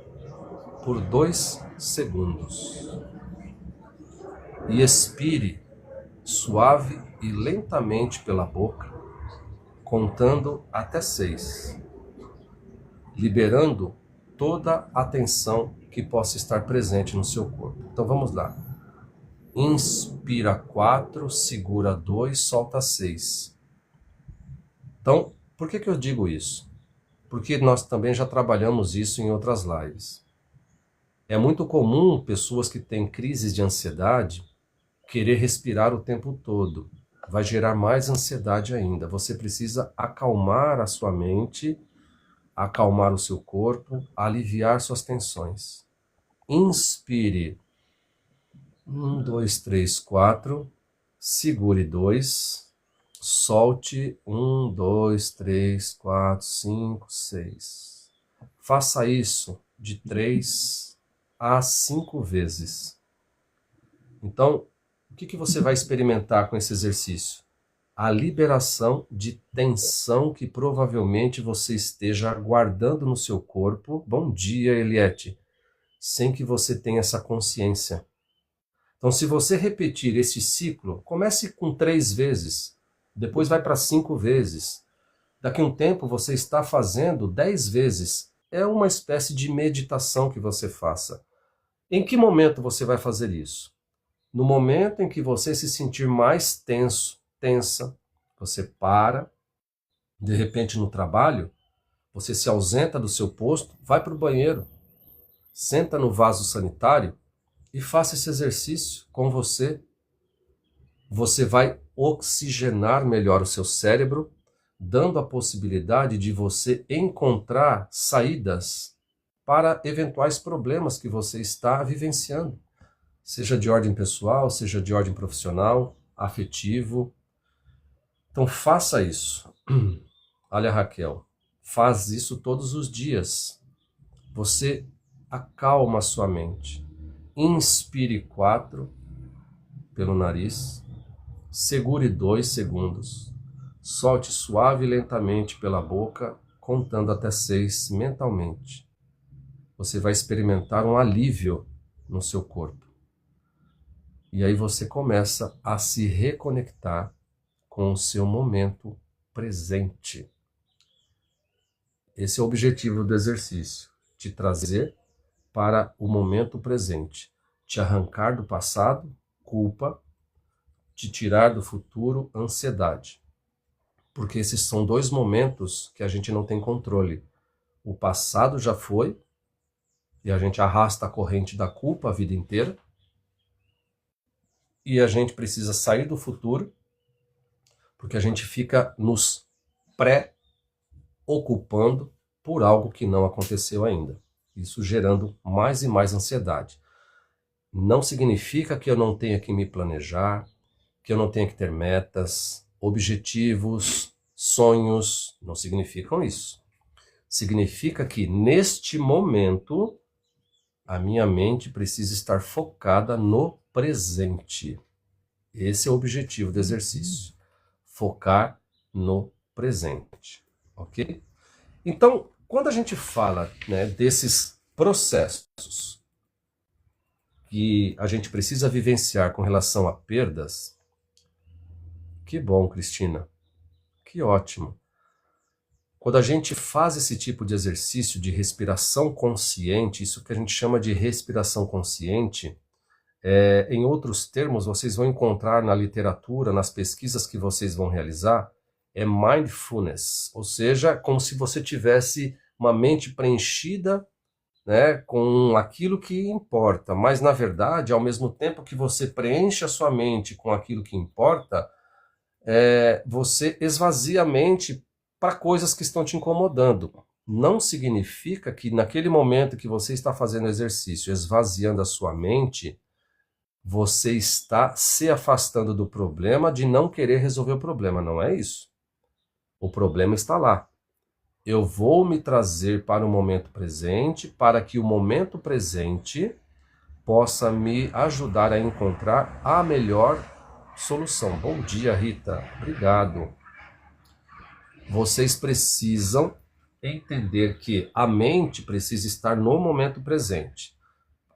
por 2 segundos. E expire suave e lentamente pela boca, contando até 6, liberando toda a tensão que possa estar presente no seu corpo. Então vamos lá. Inspira 4, segura 2, solta 6. Então, por que eu digo isso? Porque nós também já trabalhamos isso em outras lives. É muito comum pessoas que têm crises de ansiedade querer respirar o tempo todo. Vai gerar mais ansiedade ainda. Você precisa acalmar a sua mente, acalmar o seu corpo, aliviar suas tensões. Inspire. 1, 2, 3, 4. Segure 2. Solte 1, 2, 3, 4, 5, 6. Faça isso de 3 a 5 vezes. Então, o que você vai experimentar com esse exercício? A liberação de tensão que provavelmente você esteja guardando no seu corpo. Bom dia, Eliette. Sem que você tenha essa consciência. Então, se você repetir esse ciclo, comece com 3 vezes, depois vai para 5 vezes. Daqui a um tempo você está fazendo 10 vezes. É uma espécie de meditação que você faça. Em que momento você vai fazer isso? No momento em que você se sentir mais tenso, tensa, você para, de repente no trabalho, você se ausenta do seu posto, vai para o banheiro, senta no vaso sanitário e faça esse exercício com você. Você vai oxigenar melhor o seu cérebro, dando a possibilidade de você encontrar saídas para eventuais problemas que você está vivenciando. Seja de ordem pessoal, seja de ordem profissional, afetivo. Então faça isso. Olha, Raquel, faz isso todos os dias. Você acalma a sua mente. Inspire 4 pelo nariz. Segure 2 segundos. Solte suave e lentamente pela boca, contando até 6 mentalmente. Você vai experimentar um alívio no seu corpo. E aí você começa a se reconectar com o seu momento presente. Esse é o objetivo do exercício, te trazer para o momento presente, te arrancar do passado, culpa, te tirar do futuro, ansiedade. Porque esses são 2 momentos que a gente não tem controle. O passado já foi, e a gente arrasta a corrente da culpa a vida inteira, e a gente precisa sair do futuro, porque a gente fica nos pré-ocupando por algo que não aconteceu ainda. Isso gerando mais e mais ansiedade. Não significa que eu não tenha que me planejar, que eu não tenha que ter metas, objetivos, sonhos. Não significam isso. Significa que neste momento a minha mente precisa estar focada no presente. Esse é o objetivo do exercício. Focar no presente. Ok? Então, quando a gente fala, né, desses processos que a gente precisa vivenciar com relação a perdas, que bom, Cristina. Que ótimo. Quando a gente faz esse tipo de exercício de respiração consciente, isso que a gente chama de respiração consciente, em outros termos, vocês vão encontrar na literatura, nas pesquisas que vocês vão realizar, é mindfulness, ou seja, como se você tivesse uma mente preenchida, né, com aquilo que importa, mas na verdade, ao mesmo tempo que você preenche a sua mente com aquilo que importa, você esvazia a mente para coisas que estão te incomodando. Não significa que naquele momento que você está fazendo exercício, esvaziando a sua mente, você está se afastando do problema, de não querer resolver o problema. Não é isso. O problema está lá. Eu vou me trazer para o momento presente, para que o momento presente possa me ajudar a encontrar a melhor solução. Bom dia, Rita. Obrigado. Vocês precisam entender que a mente precisa estar no momento presente.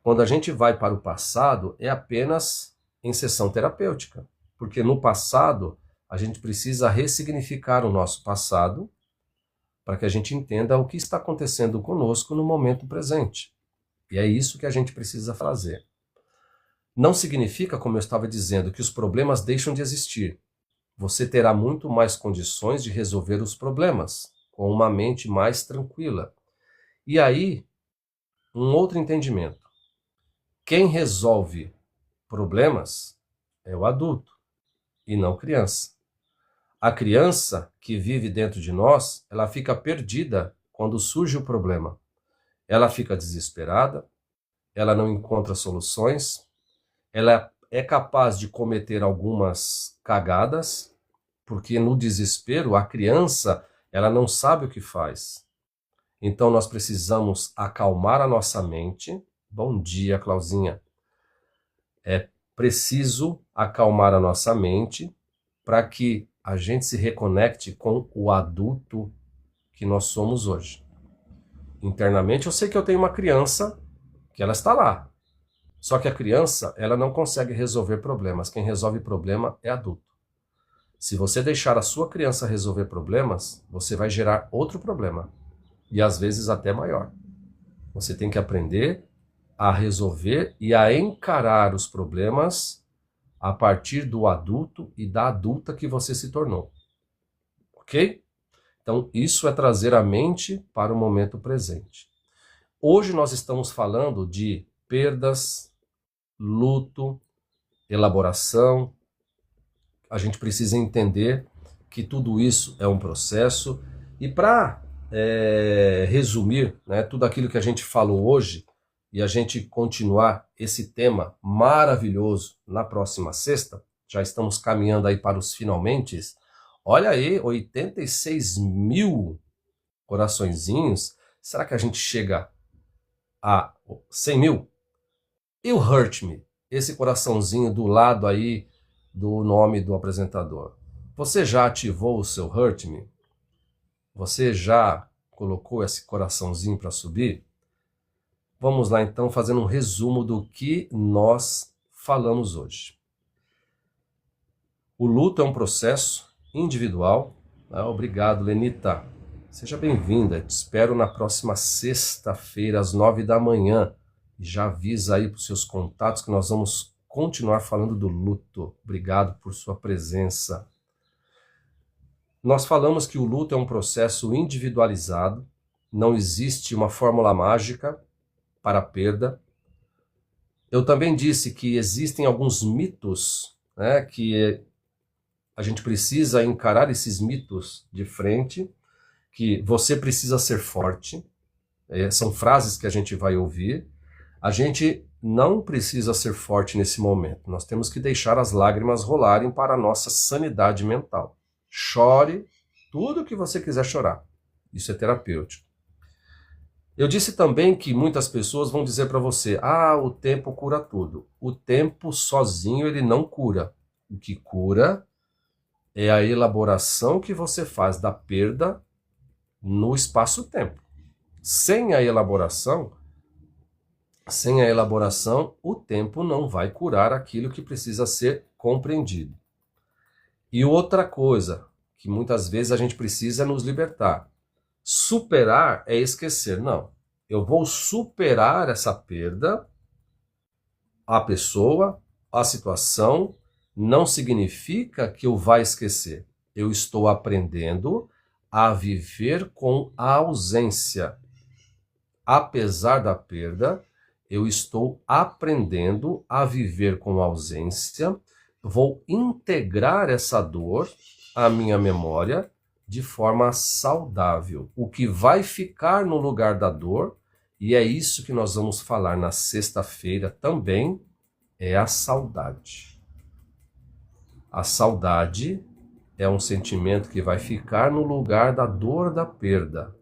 Quando a gente vai para o passado, é apenas em sessão terapêutica. Porque no passado, a gente precisa ressignificar o nosso passado para que a gente entenda o que está acontecendo conosco no momento presente. E é isso que a gente precisa fazer. Não significa, como eu estava dizendo, que os problemas deixam de existir. Você terá muito mais condições de resolver os problemas, com uma mente mais tranquila. E aí, um outro entendimento. Quem resolve problemas é o adulto, e não criança. A criança que vive dentro de nós, ela fica perdida quando surge o problema. Ela fica desesperada, ela não encontra soluções, ela é capaz de cometer algumas cagadas, porque no desespero a criança, ela não sabe o que faz. Então nós precisamos acalmar a nossa mente. Bom dia, Clauzinha. É preciso acalmar a nossa mente para que a gente se reconecte com o adulto que nós somos hoje. Internamente eu sei que eu tenho uma criança que ela está lá. Só que a criança, ela não consegue resolver problemas. Quem resolve problema é adulto. Se você deixar a sua criança resolver problemas, você vai gerar outro problema. E às vezes até maior. Você tem que aprender a resolver e a encarar os problemas a partir do adulto e da adulta que você se tornou. Ok? Então, isso é trazer a mente para o momento presente. Hoje nós estamos falando de perdas, luto, elaboração. A gente precisa entender que tudo isso é um processo. E para resumir, né, tudo aquilo que a gente falou hoje, e a gente continuar esse tema maravilhoso na próxima sexta, já estamos caminhando aí para os finalmente. Olha aí, 86 mil coraçõezinhos. Será que a gente chega a 100 mil? E o Hurt Me? Esse coraçãozinho do lado aí do nome do apresentador. Você já ativou o seu Hurt Me? Você já colocou esse coraçãozinho para subir? Vamos lá então, fazendo um resumo do que nós falamos hoje. O luto é um processo individual. Obrigado, Lenita. Seja bem-vinda. Te espero na próxima sexta-feira, às 9 da manhã. E já avisa aí para os seus contatos que nós vamos continuar falando do luto. Obrigado por sua presença. Nós falamos que o luto é um processo individualizado. Não existe uma fórmula mágica para a perda. Eu também disse que existem alguns mitos, né, que a gente precisa encarar esses mitos de frente, que você precisa ser forte, são frases que a gente vai ouvir. A gente não precisa ser forte nesse momento, nós temos que deixar as lágrimas rolarem para a nossa sanidade mental. Chore tudo o que você quiser chorar, isso é terapêutico. Eu disse também que muitas pessoas vão dizer para você, o tempo cura tudo. O tempo sozinho ele não cura. O que cura é a elaboração que você faz da perda no espaço-tempo. Sem a elaboração, o tempo não vai curar aquilo que precisa ser compreendido. E outra coisa que muitas vezes a gente precisa é nos libertar. Superar é esquecer. Não, eu vou superar essa perda, a pessoa, a situação, não significa que eu vá esquecer. Eu estou aprendendo a viver com a ausência. apesar da perda, eu estou aprendendo a viver com a ausência, vou integrar essa dor à minha memória de forma saudável. O que vai ficar no lugar da dor, e é isso que nós vamos falar na sexta-feira também, é a saudade. A saudade é um sentimento que vai ficar no lugar da dor da perda.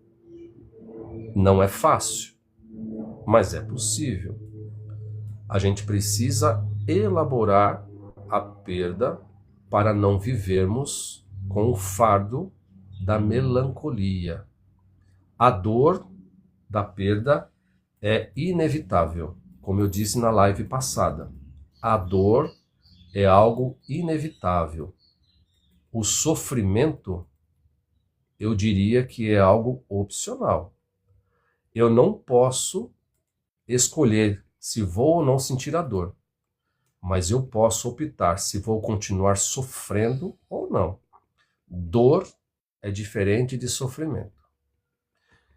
Não é fácil, mas é possível. A gente precisa elaborar a perda para não vivermos com o fardo da melancolia. A dor da perda é inevitável, como eu disse na live passada. A dor é algo inevitável. O sofrimento, eu diria que é algo opcional. Eu não posso escolher se vou ou não sentir a dor, mas eu posso optar se vou continuar sofrendo ou não. Dor é diferente de sofrimento.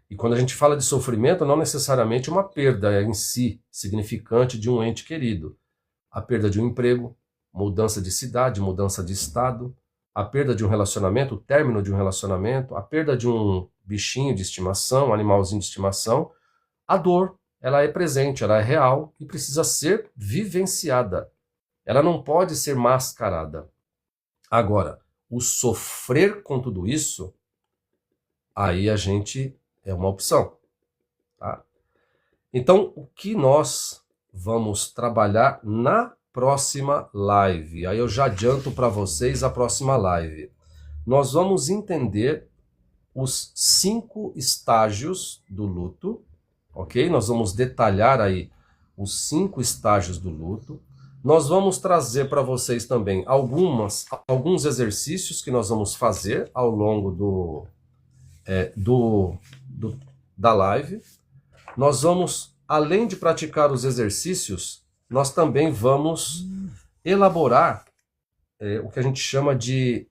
E quando a gente fala de sofrimento, não necessariamente uma perda em si, significante de um ente querido. A perda de um emprego, mudança de cidade, mudança de estado, a perda de um relacionamento, o término de um relacionamento, a perda de um bichinho de estimação, um animalzinho de estimação. A dor, ela é presente, ela é real e precisa ser vivenciada. Ela não pode ser mascarada. Agora, o sofrer com tudo isso, aí a gente é uma opção. Tá? Então, o que nós vamos trabalhar na próxima live? Aí eu já adianto para vocês a próxima live. Nós vamos entender os 5 estágios do luto, ok? Nós vamos detalhar aí os 5 estágios do luto. Nós vamos trazer para vocês também alguns exercícios que nós vamos fazer ao longo da live. Nós vamos, além de praticar os exercícios, nós também vamos elaborar o que a gente chama de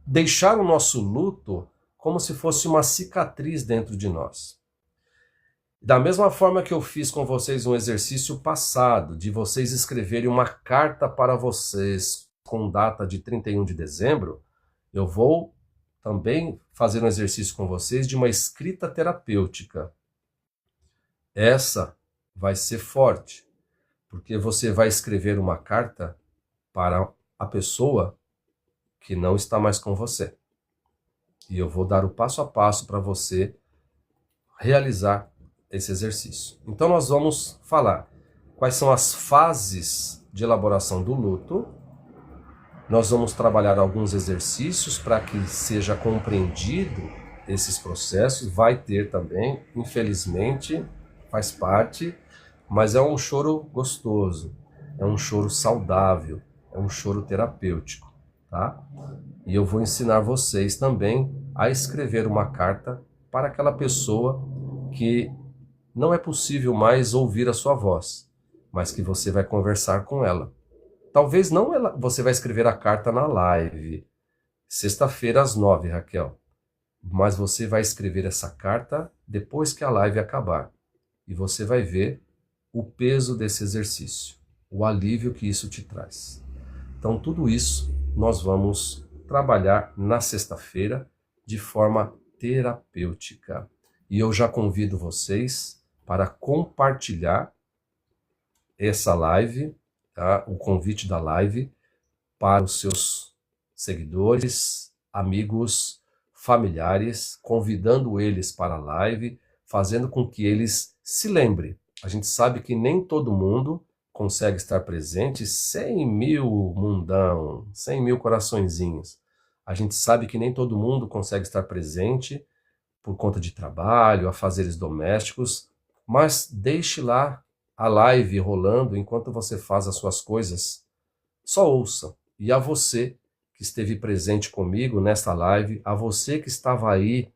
deixar o nosso luto como se fosse uma cicatriz dentro de nós. Da mesma forma que eu fiz com vocês um exercício passado, de vocês escreverem uma carta para vocês com data de 31 de dezembro, eu vou também fazer um exercício com vocês de uma escrita terapêutica. Essa vai ser forte, porque você vai escrever uma carta para a pessoa que não está mais com você. E eu vou dar o passo a passo para você realizar esse exercício. Então nós vamos falar quais são as fases de elaboração do luto. Nós vamos trabalhar alguns exercícios para que seja compreendido esses processos. Vai ter também, infelizmente, faz parte, mas é um choro gostoso, é um choro saudável, é um choro terapêutico, tá? E eu vou ensinar vocês também a escrever uma carta para aquela pessoa que não é possível mais ouvir a sua voz, mas que você vai conversar com ela. Talvez não você vai escrever a carta na live, sexta-feira às 9, Raquel. Mas você vai escrever essa carta depois que a live acabar. E você vai ver o peso desse exercício, o alívio que isso te traz. Então tudo isso nós vamos trabalhar na sexta-feira de forma terapêutica. E eu já convido vocês para compartilhar essa live, tá? O convite da live para os seus seguidores, amigos, familiares, convidando eles para a live, fazendo com que eles se lembrem. A gente sabe que nem todo mundo consegue estar presente, 100 mil mundão, 100 mil coraçõezinhos. A gente sabe que nem todo mundo consegue estar presente por conta de trabalho, afazeres domésticos, mas deixe lá a live rolando enquanto você faz as suas coisas. Só ouça. E a você que esteve presente comigo nesta live, a você que estava aí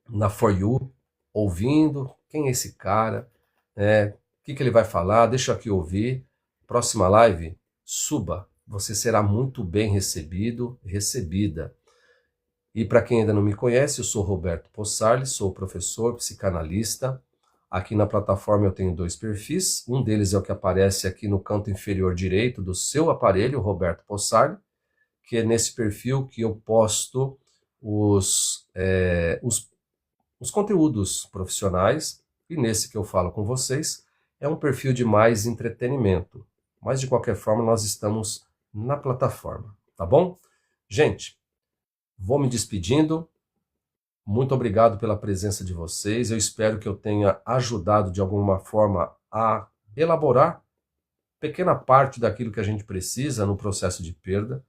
na For You, ouvindo, quem é esse cara, o que ele vai falar, deixa eu aqui ouvir. Próxima live, suba, você será muito bem recebido, recebida. E para quem ainda não me conhece, eu sou Roberto Possarli, sou professor, psicanalista. Aqui na plataforma eu tenho 2 perfis, um deles é o que aparece aqui no canto inferior direito do seu aparelho, Roberto Possarli, que é nesse perfil que eu posto os conteúdos profissionais, e nesse que eu falo com vocês é um perfil de mais entretenimento. Mas de qualquer forma nós estamos na plataforma, tá bom? Gente, vou me despedindo. Muito obrigado pela presença de vocês. Eu espero que eu tenha ajudado de alguma forma a elaborar pequena parte daquilo que a gente precisa no processo de perda.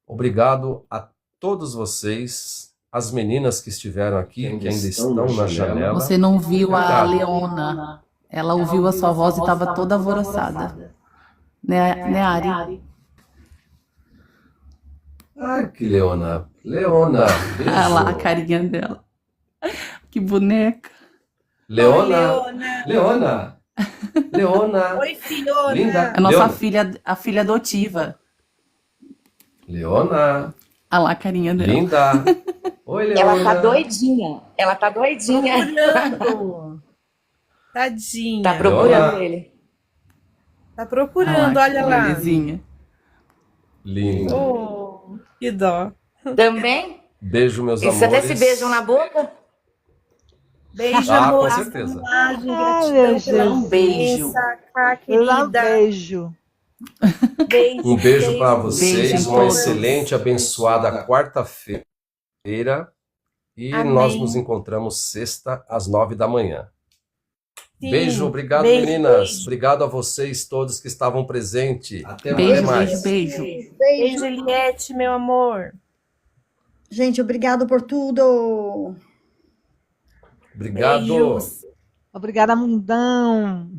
Obrigado a todos vocês, as meninas que estiveram aqui, que ainda estão na janela. Você não viu a Leona. Ela ouviu a sua voz e estava toda alvoroçada. Né, Ari? Ai, que Leona. Leona, beijo. Olha lá a carinha dela. Que boneca. Leona. Oi, Leona. Leona. Leona. Oi, Fiona. Linda. É a nossa Leona. filha, a filha adotiva. Leona. Olha lá a carinha dela. Linda. Oi, Leona. Ela tá doidinha. Ela tá doidinha. Procurando. Tadinha. Tá procurando Leona. ele. Tá procurando, Ah, olha que lá. belezinha. Linda. Oh, que dó. Também? Beijo, meus Eles amores. até se beijam na boca? Beijo, Ah, amor. com certeza. Imagem, Ai, gratidão meu pela Um beijo. presença, Lá querida. beijo. Beijo. Um beijo para vocês, Beijo em uma todos. excelente, abençoada quarta-feira. E Amém. nós nos encontramos sexta às 9 da manhã. Sim. Beijo, obrigado, Beijo, meninas. beijo. Obrigado a vocês todos que estavam presentes. Até Beijo, mais. beijo, beijo. Beijo, Eliette, meu amor. Gente, obrigado por tudo. Obrigado. Beijos. Obrigada, mundão.